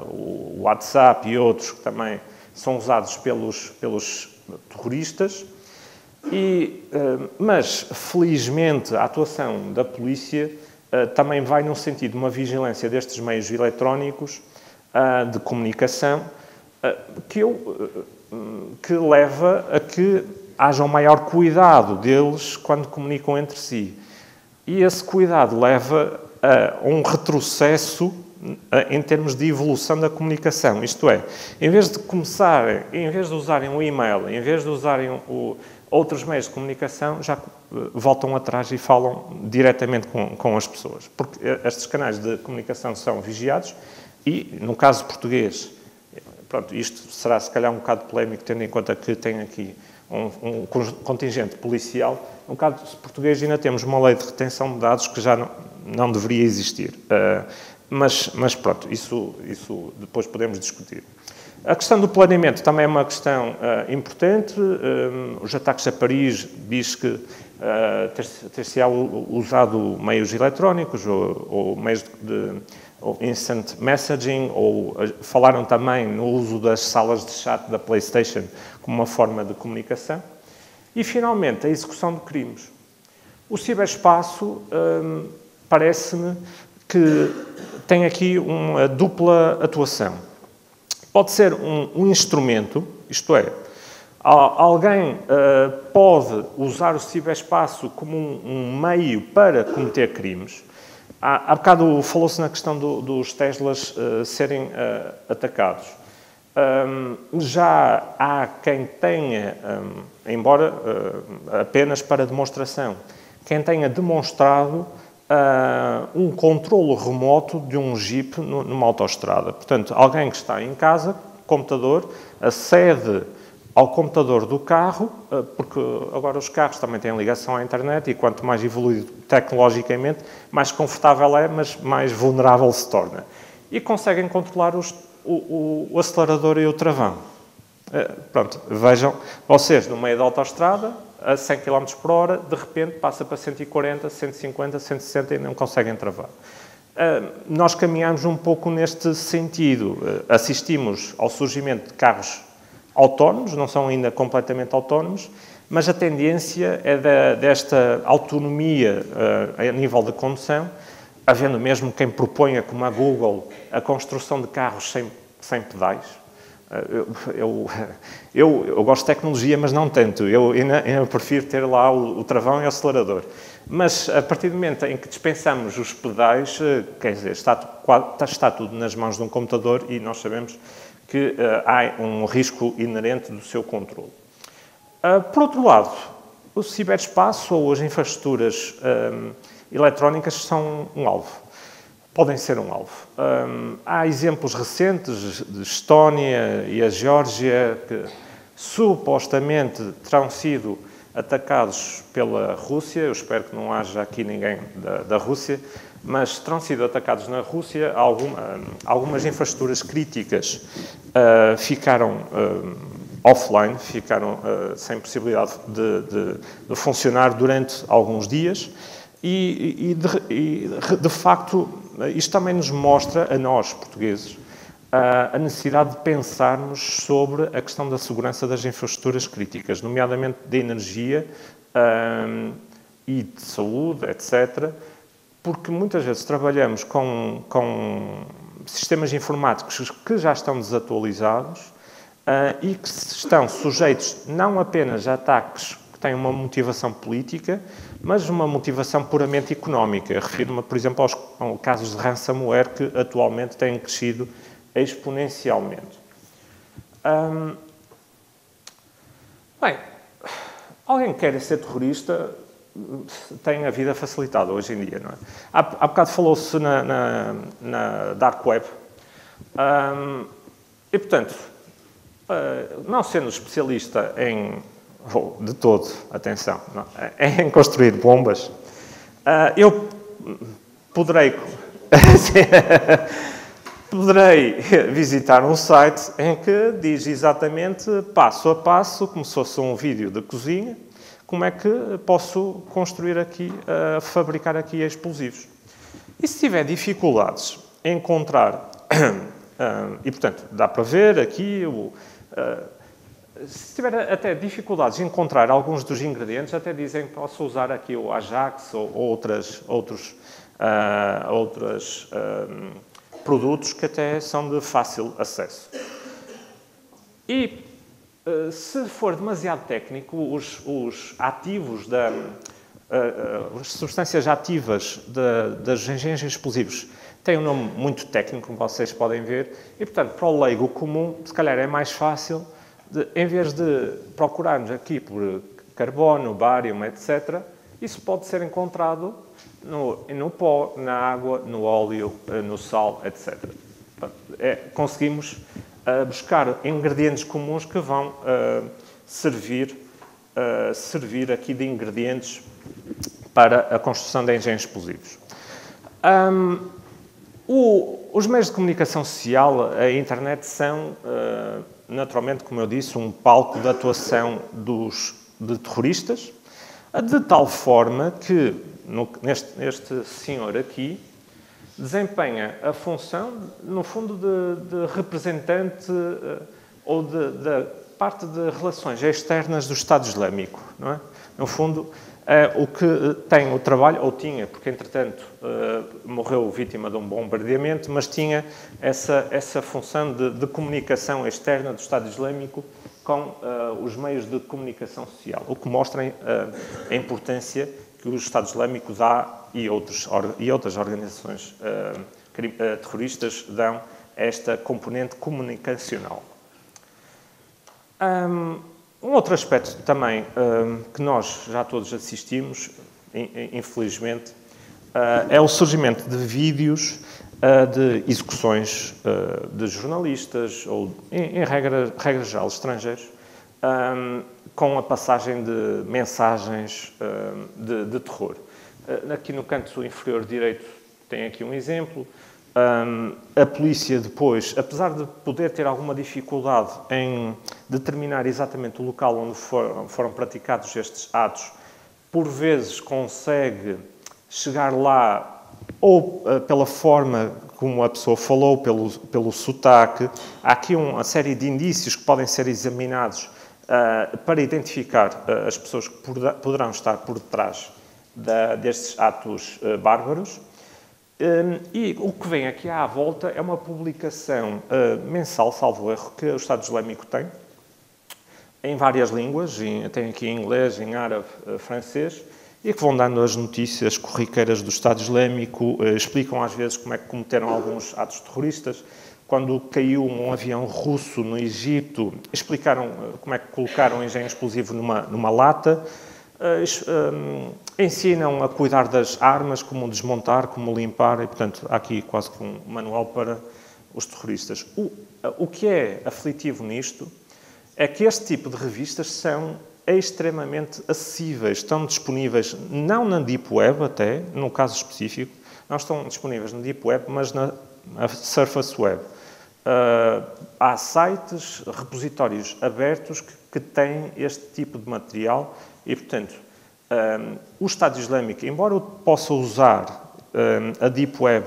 o WhatsApp e outros que também são usados pelos terroristas. Mas, felizmente, a atuação da polícia também vai no sentido de uma vigilância destes meios eletrónicos de comunicação que leva a que haja um maior cuidado deles quando comunicam entre si. E esse cuidado leva a um retrocesso em termos de evolução da comunicação. Isto é, em vez de usarem o e-mail, em vez de usarem outros meios de comunicação, já voltam atrás e falam diretamente com as pessoas. Porque estes canais de comunicação são vigiados e, no caso português, pronto, isto será se calhar um bocado polémico, tendo em conta que tem aqui um contingente policial. No caso português ainda temos uma lei de retenção de dados que já não deveria existir. Mas pronto, isso depois podemos discutir. A questão do planeamento também é uma questão importante. Os ataques a Paris diz que ter-se-á usado meios eletrónicos ou meios de instant messaging, ou falaram também no uso das salas de chat da PlayStation como uma forma de comunicação. E, finalmente, a execução de crimes. O ciberespaço parece-me que tem aqui uma dupla atuação. Pode ser um instrumento, isto é, alguém pode usar o ciberespaço como um meio para cometer crimes. Há bocado falou-se na questão dos Teslas serem atacados. Já há quem tenha, embora apenas para demonstração, quem tenha demonstrado um controlo remoto de um Jeep numa autoestrada. Portanto, alguém que está em casa, computador, acede ao computador do carro, porque agora os carros também têm ligação à internet e quanto mais evoluído tecnologicamente, mais confortável é, mas mais vulnerável se torna. E conseguem controlar o acelerador e o travão. Pronto, vejam, vocês no meio da autoestrada, a 100 km por hora, de repente passa para 140, 150, 160 e não conseguem travar. Nós caminhamos um pouco neste sentido. Assistimos ao surgimento de carros autónomos, não são ainda completamente autónomos, mas a tendência é desta autonomia a nível de condução, havendo mesmo quem proponha, como a Google, a construção de carros sem pedais. Eu gosto de tecnologia, mas não tanto. Eu prefiro ter lá o travão e o acelerador. Mas, a partir do momento em que dispensamos os pedais, quer dizer, está tudo nas mãos de um computador e nós sabemos que há um risco inerente do seu controle. Por outro lado, o ciberespaço ou as infraestruturas eletrónicas são um alvo. Podem ser um alvo. Há exemplos recentes de Estónia e a Geórgia que supostamente terão sido atacados pela Rússia. Eu espero que não haja aqui ninguém da Rússia, mas terão sido atacados na Rússia. Algumas infraestruturas críticas ficaram offline, ficaram sem possibilidade de funcionar durante alguns dias e de facto, isto também nos mostra, a nós, portugueses, a necessidade de pensarmos sobre a questão da segurança das infraestruturas críticas, nomeadamente de energia e de saúde, etc., porque muitas vezes trabalhamos com sistemas informáticos que já estão desatualizados e que estão sujeitos não apenas a ataques que têm uma motivação política, mas uma motivação puramente económica. Refiro-me, por exemplo, aos casos de ransomware que atualmente têm crescido exponencialmente. Bem, alguém que quer ser terrorista tem a vida facilitada hoje em dia, não é? Há bocado falou-se na Dark Web. E, portanto, não sendo especialista de todo, atenção, não, em construir bombas, eu poderei visitar um site em que diz exatamente, passo a passo, como se fosse um vídeo de cozinha, como é que posso construir aqui, fabricar aqui explosivos. E se tiver dificuldades em encontrar, e portanto, dá para ver aqui, se tiver até dificuldades em encontrar alguns dos ingredientes, até dizem que posso usar aqui o Ajax ou outros produtos que até são de fácil acesso. E se for demasiado técnico, os ativos, as substâncias ativas dos engenhos explosivos têm um nome muito técnico, como vocês podem ver, e, portanto, para o leigo comum, se calhar é mais fácil, em vez de procurarmos aqui por carbono, bário, etc., isso pode ser encontrado no pó, na água, no óleo, no sal, etc. Conseguimos buscar ingredientes comuns que vão servir aqui de ingredientes para a construção de engenhos explosivos. Os meios de comunicação social, a internet, são, naturalmente, como eu disse, um palco de atuação de terroristas, de tal forma que este senhor aqui desempenha a função, no fundo, de representante ou da parte de relações externas do Estado Islâmico, não é? No fundo, o que tem o trabalho, ou tinha, porque entretanto morreu vítima de um bombardeamento, mas tinha essa função de comunicação externa do Estado Islâmico com os meios de comunicação social, o que mostra a importância que o Estado Islâmico dá e outras organizações terroristas dão a esta componente comunicacional. Um outro aspecto também que nós já todos assistimos, infelizmente, é o surgimento de vídeos de execuções de jornalistas ou, em regra geral, estrangeiros, com a passagem de mensagens de terror. Aqui no canto inferior direito tem aqui um exemplo. A polícia depois, apesar de poder ter alguma dificuldade em determinar exatamente o local onde foram praticados estes atos, por vezes consegue chegar lá ou pela forma como a pessoa falou, pelo sotaque. Há aqui uma série de indícios que podem ser examinados para identificar as pessoas que poderão estar por detrás destes atos bárbaros. E o que vem aqui à volta é uma publicação mensal, salvo erro, que o Estado Islâmico tem, em várias línguas, tem aqui em inglês, em árabe, francês, e que vão dando as notícias corriqueiras do Estado Islâmico, explicam às vezes como é que cometeram alguns atos terroristas. Quando caiu um avião russo no Egito, explicaram como é que colocaram um engenho explosivo numa lata, ensinam a cuidar das armas, como desmontar, como limpar, e, portanto, há aqui quase que um manual para os terroristas. O que é aflitivo nisto é que este tipo de revistas são extremamente acessíveis, estão disponíveis não na Deep Web até, no caso específico, não estão disponíveis na Deep Web, mas na Surface Web. Há sites, repositórios abertos que têm este tipo de material e, portanto, o Estado Islâmico, embora possa usar a Deep Web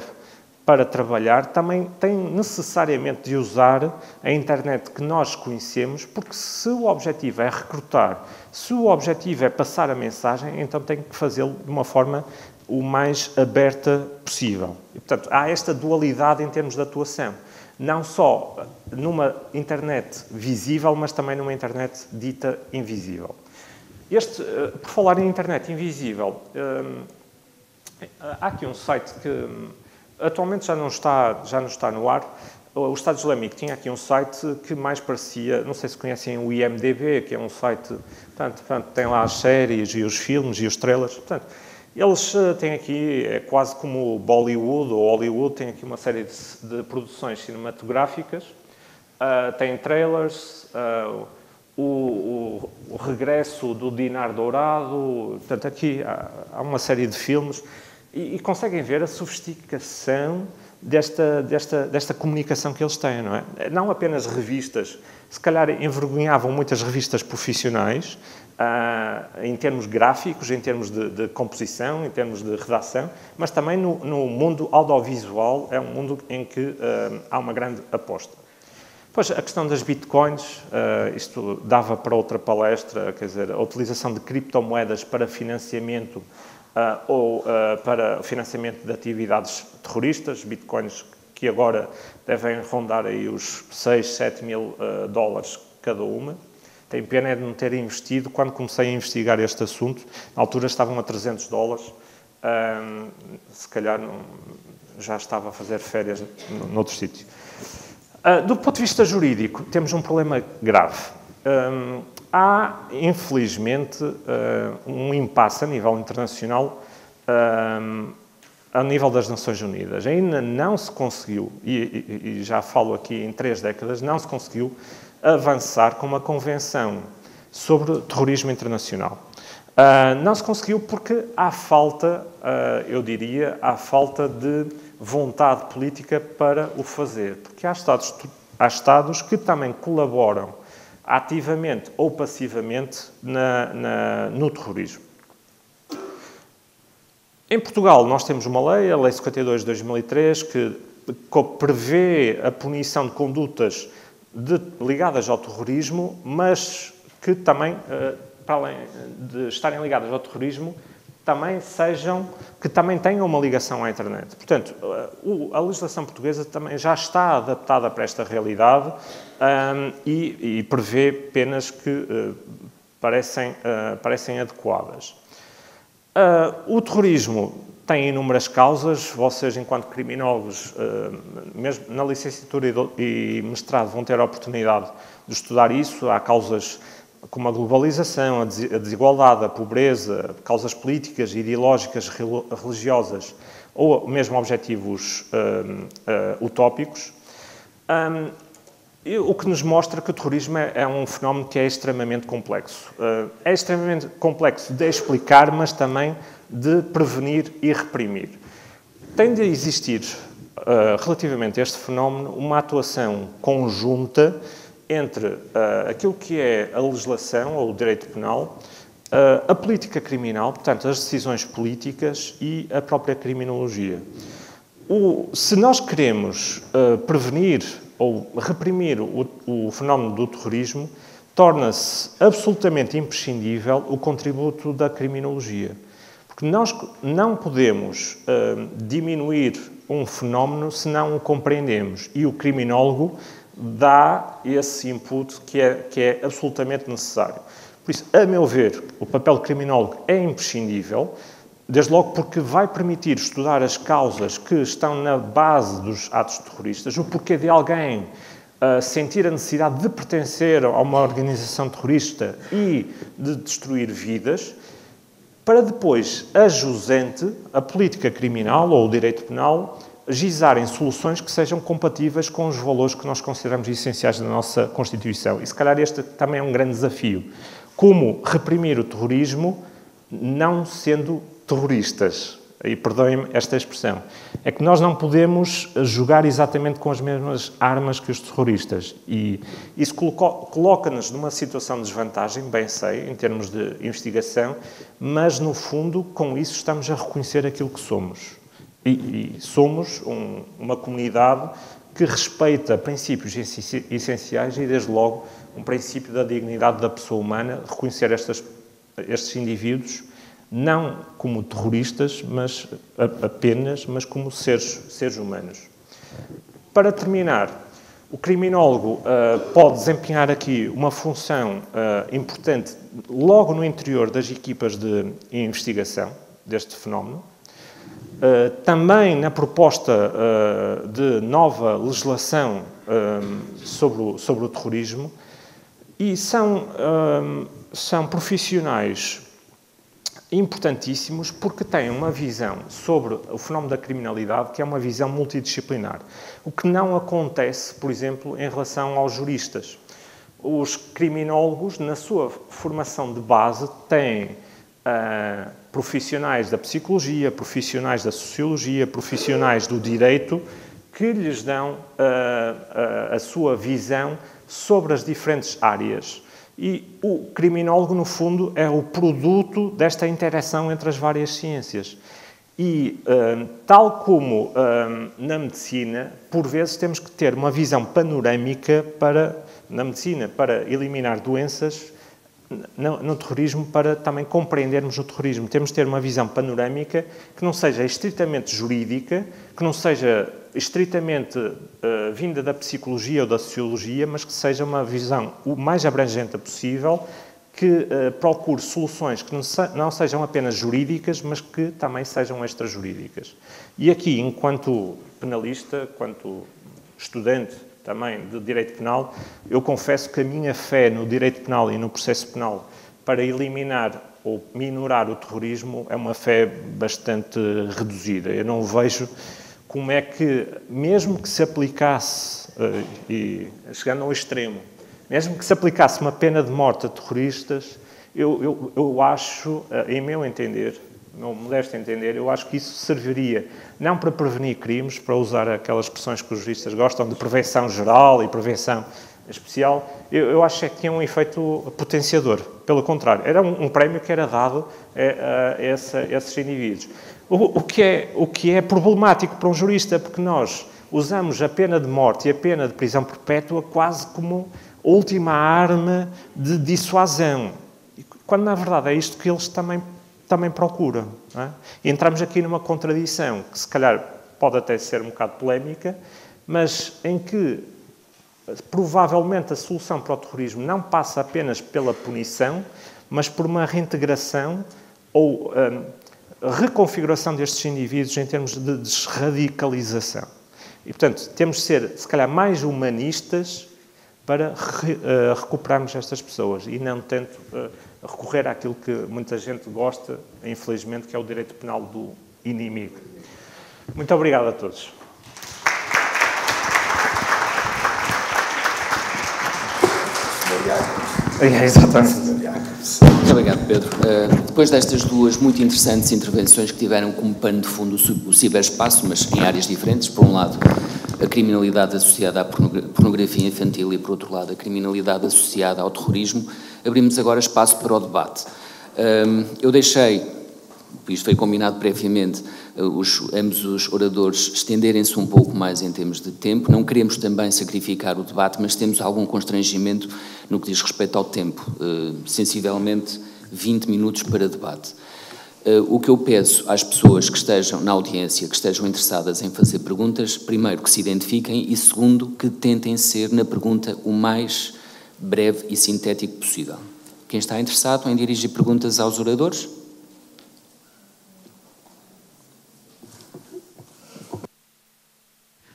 para trabalhar, também tem necessariamente de usar a internet que nós conhecemos, porque se o objetivo é recrutar, se o objetivo é passar a mensagem, então tem que fazê-lo de uma forma o mais aberta possível. E, portanto, há esta dualidade em termos de atuação. Não só numa internet visível, mas também numa internet dita invisível. Por falar em internet invisível, há aqui um site que atualmente já não está no ar. O Estado Islâmico tinha aqui um site que mais parecia, não sei se conhecem o IMDb, que é um site, portanto, tem lá as séries e os filmes e os trailers. Portanto, eles têm aqui, é quase como Bollywood ou Hollywood, tem aqui uma série de produções cinematográficas, tem trailers, o regresso do Dinar Dourado, portanto, aqui há uma série de filmes e conseguem ver a sofisticação desta comunicação que eles têm, não é? Não apenas revistas, se calhar envergonhavam muitas revistas profissionais, em termos gráficos, em termos de composição, em termos de redação, mas também no mundo audiovisual é um mundo em que há uma grande aposta. Pois, a questão das bitcoins, isto dava para outra palestra, quer dizer, a utilização de criptomoedas para financiamento ou para financiamento de atividades terroristas, bitcoins que agora devem rondar aí os 6, 7 mil dólares cada uma. Tenho pena de não ter investido. Quando comecei a investigar este assunto, na altura estavam a 300 dólares. Se calhar já estava a fazer férias noutro sítio. Do ponto de vista jurídico, temos um problema grave. Há, infelizmente, um impasse a nível internacional, a nível das Nações Unidas. Ainda não se conseguiu, e já falo aqui em 3 décadas, não se conseguiu avançar com uma convenção sobre terrorismo internacional. Não se conseguiu porque há falta, eu diria, há falta de vontade política para o fazer. Porque há Estados que também colaboram ativamente ou passivamente no terrorismo. Em Portugal, nós temos uma lei, a Lei 52 de 2003, que prevê a punição de condutas ligadas ao terrorismo, mas que também, para além de estarem ligadas ao terrorismo, que também tenham uma ligação à internet. Portanto, a legislação portuguesa também já está adaptada para esta realidade e prevê penas que parecem adequadas. O terrorismo tem inúmeras causas. Vocês, enquanto criminólogos, mesmo na licenciatura e mestrado, vão ter a oportunidade de estudar isso. Há causas como a globalização, a desigualdade, a pobreza, causas políticas, ideológicas, religiosas ou mesmo objetivos utópicos. O que nos mostra que o terrorismo é um fenómeno que é extremamente complexo. É extremamente complexo de explicar, mas também de prevenir e reprimir. Tem de existir, relativamente a este fenómeno, uma atuação conjunta entre aquilo que é a legislação ou o direito penal, a política criminal, portanto, as decisões políticas e a própria criminologia. Se nós queremos prevenir ou reprimir o fenómeno do terrorismo, torna-se absolutamente imprescindível o contributo da criminologia. Porque nós não podemos diminuir um fenómeno se não o compreendemos. E o criminólogo dá esse input que é absolutamente necessário. Por isso, a meu ver, o papel do criminólogo é imprescindível, desde logo porque vai permitir estudar as causas que estão na base dos atos terroristas, o porquê de alguém sentir a necessidade de pertencer a uma organização terrorista e de destruir vidas, para depois a jusante, a política criminal ou o direito penal, gizarem soluções que sejam compatíveis com os valores que nós consideramos essenciais da nossa Constituição. E se calhar este também é um grande desafio. Como reprimir o terrorismo não sendo terroristas? E perdoem-me esta expressão. É que nós não podemos jogar exatamente com as mesmas armas que os terroristas. E isso coloca-nos numa situação de desvantagem, bem sei, em termos de investigação, mas, no fundo, com isso estamos a reconhecer aquilo que somos. E somos uma comunidade que respeita princípios essenciais e, desde logo, um princípio da dignidade da pessoa humana, reconhecer estes indivíduos não como terroristas, mas como seres humanos. Para terminar, o criminólogo pode desempenhar aqui uma função importante logo no interior das equipas de investigação deste fenómeno. Também na proposta de nova legislação sobre o terrorismo, e são profissionais importantíssimos porque têm uma visão sobre o fenómeno da criminalidade que é uma visão multidisciplinar. O que não acontece, por exemplo, em relação aos juristas. Os criminólogos, na sua formação de base, têm profissionais da psicologia, profissionais da sociologia, profissionais do direito, que lhes dão a sua visão sobre as diferentes áreas. E o criminólogo, no fundo, é o produto desta interação entre as várias ciências. E, tal como na medicina, por vezes temos que ter uma visão panorâmica na medicina para eliminar doenças, no terrorismo, para também compreendermos o terrorismo. Temos de ter uma visão panorâmica que não seja estritamente jurídica, que não seja estritamente vinda da psicologia ou da sociologia, mas que seja uma visão o mais abrangente possível, que procure soluções que não sejam apenas jurídicas, mas que também sejam extrajurídicas. E aqui, enquanto penalista, enquanto estudante também de direito penal, eu confesso que a minha fé no direito penal e no processo penal para eliminar ou minorar o terrorismo é uma fé bastante reduzida. Eu não vejo como é que, mesmo que se aplicasse, e chegando ao extremo, mesmo que se aplicasse uma pena de morte a terroristas, eu acho, em meu entender, meu modesto entender, eu acho que isso serviria não para prevenir crimes, para usar aquelas expressões que os juristas gostam, de prevenção geral e prevenção especial, eu acho que tinha um efeito potenciador. Pelo contrário, era um prémio que era dado a esses indivíduos. O que é problemático para um jurista, porque nós usamos a pena de morte e a pena de prisão perpétua quase como última arma de dissuasão, quando na verdade é isto que eles também procuram. Não é? E entramos aqui numa contradição que se calhar pode até ser um bocado polémica, mas em que provavelmente a solução para o terrorismo não passa apenas pela punição, mas por uma reintegração ou reconfiguração destes indivíduos em termos de desradicalização. E, portanto, temos de ser, se calhar, mais humanistas para recuperarmos estas pessoas e não tanto recorrer àquilo que muita gente gosta, infelizmente, que é o direito penal do inimigo. Muito obrigado a todos. Exatamente.
Muito obrigado, Pedro. Depois destas duas muito interessantes intervenções que tiveram como pano de fundo o ciberespaço, mas em áreas diferentes, por um lado a criminalidade associada à pornografia infantil e, por outro lado, a criminalidade associada ao terrorismo, abrimos agora espaço para o debate. Eu deixei, isto foi combinado previamente, ambos os oradores estenderem-se um pouco mais em termos de tempo. Não queremos também sacrificar o debate, mas temos algum constrangimento no que diz respeito ao tempo, sensivelmente 20 minutos para debate. O que eu peço às pessoas que estejam na audiência, que estejam interessadas em fazer perguntas, primeiro, que se identifiquem e, segundo, que tentem ser, na pergunta, o mais breve e sintético possível. Quem está interessado em dirigir perguntas aos oradores?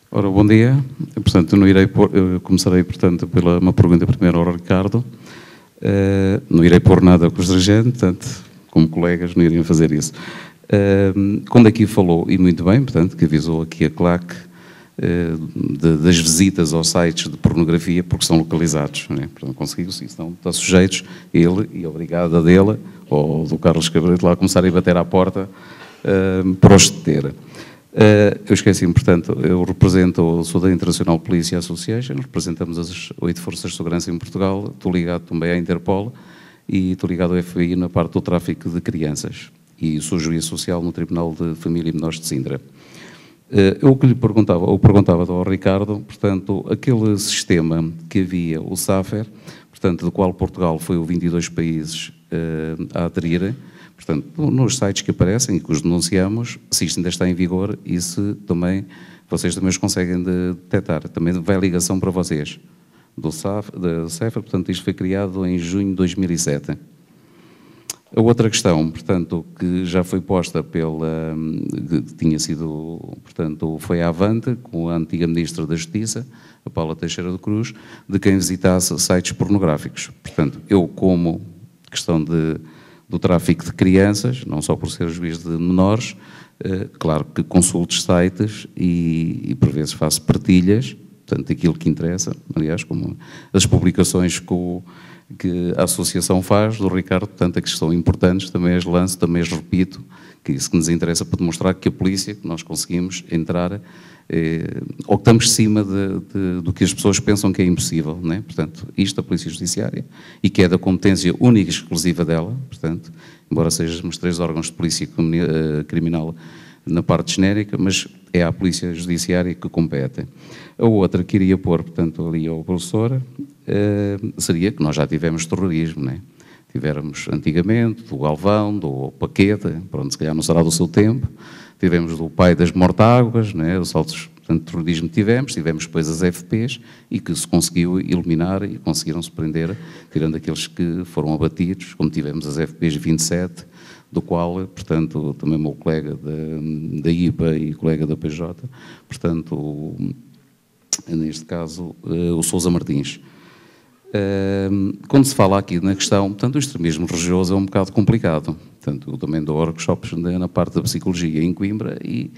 Ora, bom dia. Portanto, eu começarei, portanto, pela uma pergunta primeiro ao Ricardo. Não irei pôr nada com os dirigentes, portanto, como colegas não iriam fazer isso. Quando aqui falou, e muito bem, portanto, que avisou aqui a CLAC das visitas aos sites de pornografia porque são localizados, não é? Portanto, conseguiu-se, estão sujeitos, ele e a brigada dele, ou do Carlos Cabreiro, lá começarem a bater à porta para os deter. Eu esqueci-me, portanto, sou da International Police Association, representamos as 8 forças de segurança em Portugal, estou ligado também à Interpol e estou ligado ao FBI na parte do tráfico de crianças e sou juiz social no Tribunal de Família e Menores de Sintra. Eu que lhe perguntava, ou perguntava ao Ricardo, portanto, aquele sistema que havia, o SAFER, portanto, do qual Portugal foi o 22 países a aderirem, portanto, nos sites que aparecem e que os denunciamos, se isto ainda está em vigor e se também, vocês também os conseguem detectar. Também vai a ligação para vocês do SAFER, portanto, isto foi criado em junho de 2007. A outra questão, portanto, que já foi posta que tinha sido, portanto, foi a Avante, com a antiga Ministra da Justiça, a Paula Teixeira de Cruz, de quem visitasse sites pornográficos. Portanto, eu como questão do tráfico de crianças, não só por ser juiz de menores, claro que consulto sites e por vezes faço partilhas, portanto, aquilo que interessa, aliás, como as publicações que a associação faz, do Ricardo, portanto, que são importantes, também as lanço, também as repito, que isso que nos interessa para demonstrar que a polícia, que nós conseguimos entrar, ou que estamos acima do que as pessoas pensam que é impossível, não é? Portanto, isto a Polícia Judiciária, e que é da competência única e exclusiva dela, portanto, embora sejam os 3 órgãos de polícia criminal na parte genérica, mas é à Polícia Judiciária que compete. A outra que iria pôr, portanto, ali ao professor, seria que nós já tivemos terrorismo, não é? Tivemos antigamente do Galvão, do Paqueta, pronto, se calhar não será do seu tempo, tivemos do pai das Mortáguas, não é? Os saltos, portanto, de terrorismo tivemos depois as FPs e que se conseguiu eliminar e conseguiram-se prender, tirando aqueles que foram abatidos, como tivemos as FPs 27, do qual, portanto, também o meu colega da IPA e colega da PJ, portanto, neste caso, o Sousa Martins. Quando se fala aqui na questão, portanto, o extremismo religioso é um bocado complicado. Portanto, eu também dou workshops na parte da psicologia em Coimbra e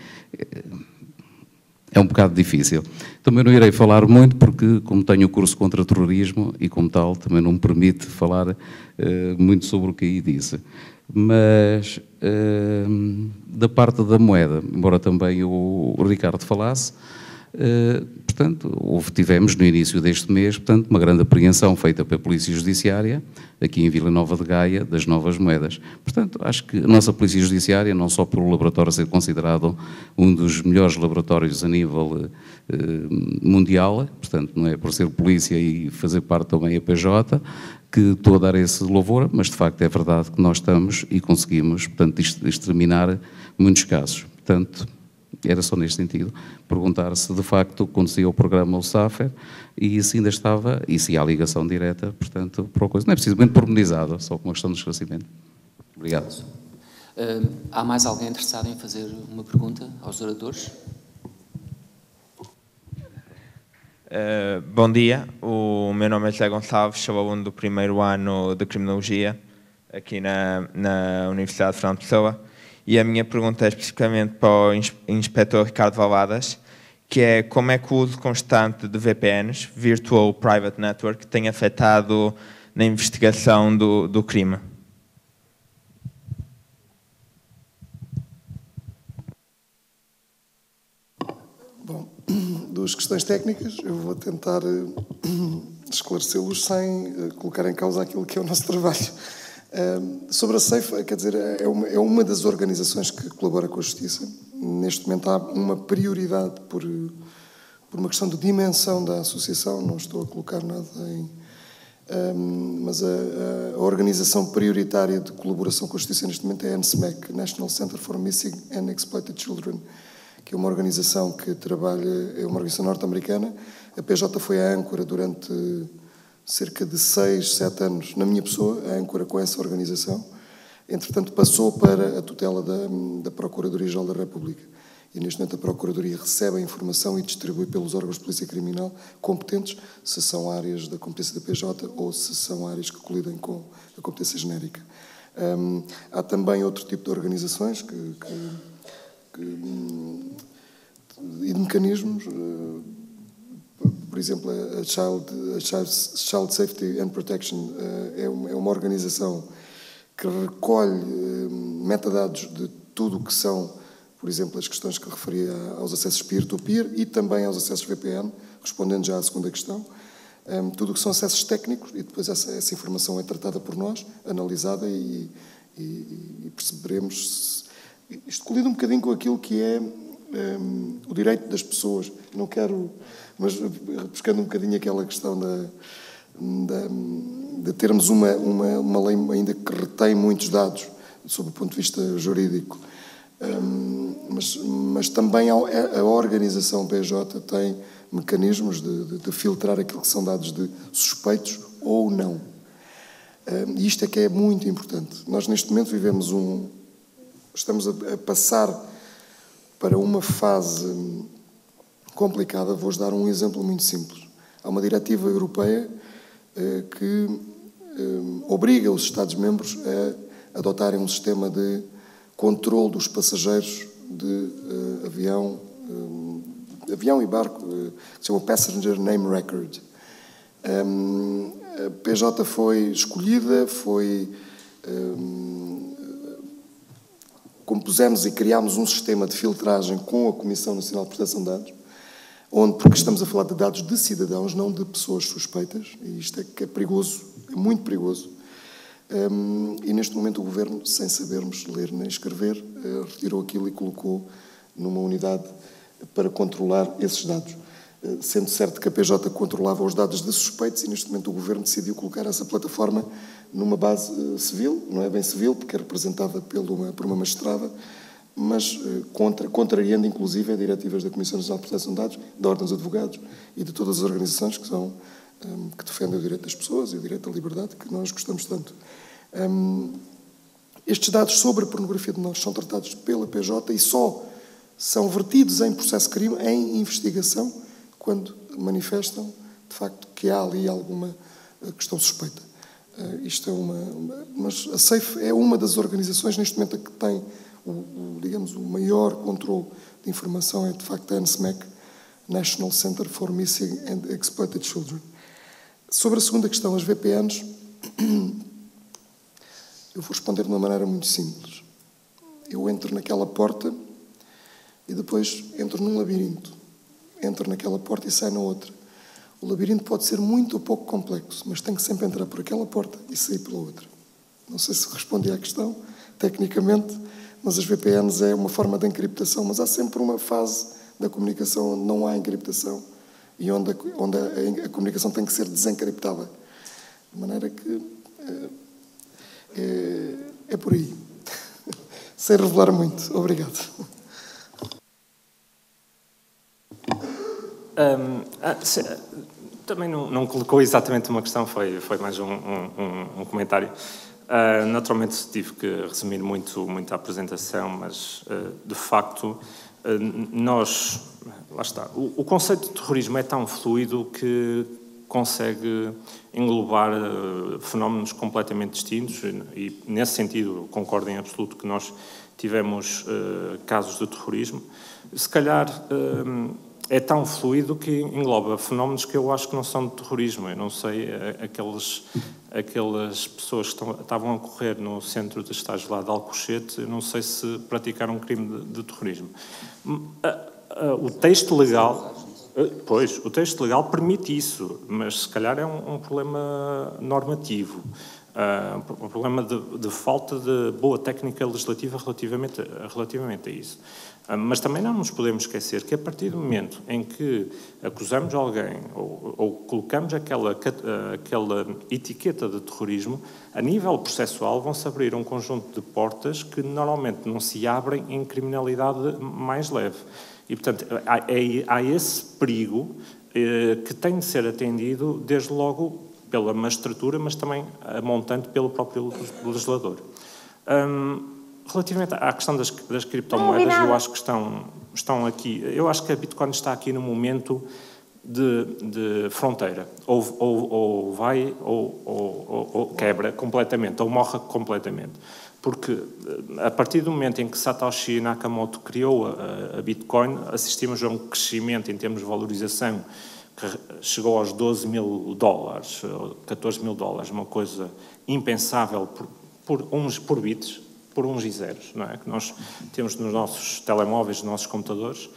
é um bocado difícil. Também não irei falar muito porque, como tenho o curso contra terrorismo e como tal, também não me permite falar muito sobre o que aí disse. Mas, da parte da moeda, embora também o Ricardo falasse, portanto, tivemos no início deste mês, portanto, uma grande apreensão feita pela Polícia Judiciária, aqui em Vila Nova de Gaia, das novas moedas. Portanto, acho que a nossa Polícia Judiciária, não só pelo laboratório ser considerado um dos melhores laboratórios a nível mundial, portanto, não é por ser polícia e fazer parte também da PJ, que estou a dar esse louvor, mas de facto é verdade que nós estamos e conseguimos, portanto, exterminar muitos casos. Portanto, era só neste sentido, perguntar se de facto conduzia o programa o SAFER e se ainda estava, e se há ligação direta, portanto, para a coisa. Não é precisamente pormenorizada, só com uma questão de esclarecimento. Obrigado.
Há mais alguém interessado em fazer uma pergunta aos oradores?
Bom dia, o meu nome é José Gonçalves, sou aluno do primeiro ano de Criminologia aqui na Universidade de Fernando Pessoa e a minha pergunta é especificamente para o Inspetor Ricardo Valadas, que é como é que o uso constante de VPNs, Virtual Private Network, tem afetado na investigação do crime?
Bom, duas questões técnicas, eu vou tentar esclarecê-los sem colocar em causa aquilo que é o nosso trabalho. Sobre a SAFE, quer dizer, é uma das organizações que colabora com a Justiça. Neste momento há uma prioridade por uma questão de dimensão da associação, não estou a colocar nada mas a organização prioritária de colaboração com a justiça neste momento é a NCMEC, National Center for Missing and Exploited Children, que é uma organização que trabalha, é uma organização norte-americana. A PJ foi a âncora durante cerca de 6, 7 anos, na minha pessoa, a âncora com essa organização. Entretanto, passou para a tutela da Procuradoria-Geral da República. E, neste momento, a Procuradoria recebe a informação e distribui pelos órgãos de polícia criminal competentes, se são áreas da competência da PJ ou se são áreas que colidem com a competência genérica. Há também outro tipo de organizações e de mecanismos, por exemplo, a Child Safety and Protection é uma organização que recolhe metadados de tudo o que são, por exemplo, as questões que referia aos acessos peer-to-peer e também aos acessos VPN, respondendo já à segunda questão, tudo o que são acessos técnicos, e depois essa informação é tratada por nós, analisada e perceberemos se isto colide um bocadinho com aquilo que é o direito das pessoas. Não quero, mas buscando um bocadinho aquela questão de termos uma lei ainda que retém muitos dados, sob o ponto de vista jurídico. Mas também a organização PJ tem mecanismos de filtrar aquilo que são dados de suspeitos ou não. E isto é que é muito importante. Nós, neste momento, estamos a passar para uma fase complicada. Vou-vos dar um exemplo muito simples. Há uma diretiva europeia que obriga os Estados-membros a adotarem um sistema de controle dos passageiros de avião e barco, que se chama Passenger Name Record. A PJ foi escolhida, compusemos e criámos um sistema de filtragem com a Comissão Nacional de Proteção de Dados, porque estamos a falar de dados de cidadãos, não de pessoas suspeitas, e isto é que é perigoso, é muito perigoso. E neste momento o Governo, sem sabermos ler nem escrever, retirou aquilo e colocou numa unidade para controlar esses dados. Sendo certo que a PJ controlava os dados de suspeitos e neste momento o Governo decidiu colocar essa plataforma numa base civil, não é bem civil, porque é representada por uma magistrada, mas contrariando inclusive as diretivas da Comissão Nacional de Proteção de Dados, da Ordem dos Advogados e de todas as organizações que defendem o direito das pessoas e o direito à liberdade, que nós gostamos tanto. Estes dados sobre a pornografia de menores são tratados pela PJ e só são vertidos em processo de crime, em investigação, quando manifestam, de facto, que há ali alguma questão suspeita. Isto é mas a SAFE é uma das organizações, neste momento, que tem, digamos, o maior controle de informação, é, de facto, a NCMEC, National Center for Missing and Exploited Children. Sobre a segunda questão, as VPNs, eu vou responder de uma maneira muito simples. Eu entro naquela porta e depois entro num labirinto. Entro naquela porta e saio na outra. O labirinto pode ser muito ou pouco complexo, mas tenho que sempre entrar por aquela porta e sair pela outra. Não sei se respondi à questão, tecnicamente, mas as VPNs é uma forma de encriptação, mas há sempre uma fase da comunicação onde não há encriptação e onde a comunicação tem que ser desencriptada. De maneira que é por aí. Sem revelar muito. Obrigado.
Também não colocou exatamente uma questão, foi mais um comentário. Naturalmente tive que resumir muito a apresentação, mas de facto lá está, o conceito de terrorismo é tão fluido que consegue englobar fenómenos completamente distintos e nesse sentido concordo em absoluto que nós tivemos casos de terrorismo. Se calhar é tão fluido que engloba fenómenos que eu acho que não são de terrorismo. Eu não sei, aquelas pessoas que estavam a correr no centro de estágio lá de Alcochete, eu não sei se praticaram um crime de terrorismo. O texto legal... Pois, o texto legal permite isso, mas se calhar é um problema normativo. Um problema de falta de boa técnica legislativa relativamente a isso. Mas também não nos podemos esquecer que, a partir do momento em que acusamos alguém ou colocamos aquela etiqueta de terrorismo, a nível processual vão-se abrir um conjunto de portas que normalmente não se abrem em criminalidade mais leve. E, portanto, há esse perigo que tem de ser atendido, desde logo, pela magistratura, mas também a montante pelo próprio legislador. Relativamente à questão das criptomoedas, eu acho que estão aqui. Eu acho que a Bitcoin está aqui no momento de fronteira. Ou vai ou quebra completamente, ou morre completamente. Porque a partir do momento em que Satoshi Nakamoto criou a Bitcoin, assistimos a um crescimento em termos de valorização que chegou aos $12.000, 14.000, uma coisa impensável por bits, por uns e zeros, não é? Que nós temos nos nossos telemóveis, nos nossos computadores,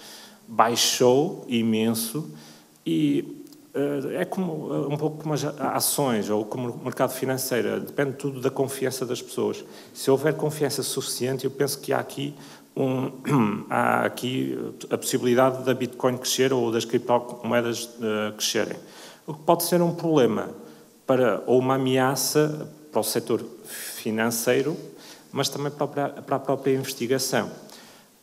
baixou imenso e é como, um pouco como as ações ou como o mercado financeiro, depende tudo da confiança das pessoas. Se houver confiança suficiente, eu penso que há aqui a possibilidade da Bitcoin crescer ou das criptomoedas crescerem. O que pode ser um problema ou uma ameaça para o setor financeiro, mas também para a própria investigação.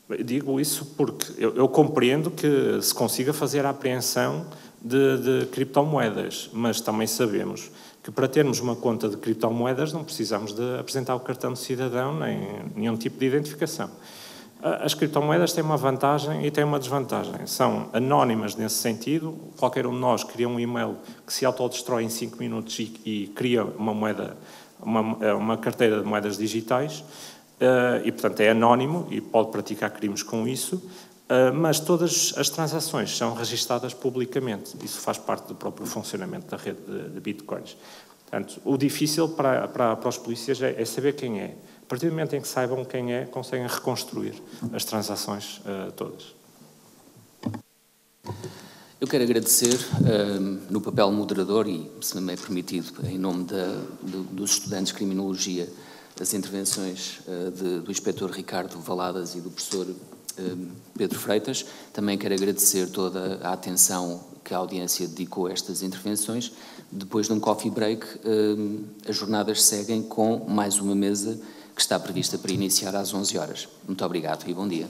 Eu digo isso porque eu compreendo que se consiga fazer a apreensão de criptomoedas, mas também sabemos que para termos uma conta de criptomoedas não precisamos de apresentar o cartão de cidadão nem nenhum tipo de identificação. As criptomoedas têm uma vantagem e têm uma desvantagem. São anónimas nesse sentido. Qualquer um de nós cria um e-mail que se autodestrói em 5 minutos e cria uma moeda, uma carteira de moedas digitais e, portanto, é anónimo e pode praticar crimes com isso, mas todas as transações são registadas publicamente. Isso faz parte do próprio funcionamento da rede de bitcoins. Portanto, o difícil para os polícias é saber quem é. A partir do momento em que saibam quem é, conseguem reconstruir as transações todas.
Eu quero agradecer, no papel moderador, e se me é permitido, em nome dos estudantes de Criminologia, as intervenções do Inspetor Ricardo Valadas e do Professor Pedro Freitas. Também quero agradecer toda a atenção que a audiência dedicou a estas intervenções. Depois de um coffee break, as jornadas seguem com mais uma mesa que está prevista para iniciar às 11 horas. Muito obrigado e bom dia.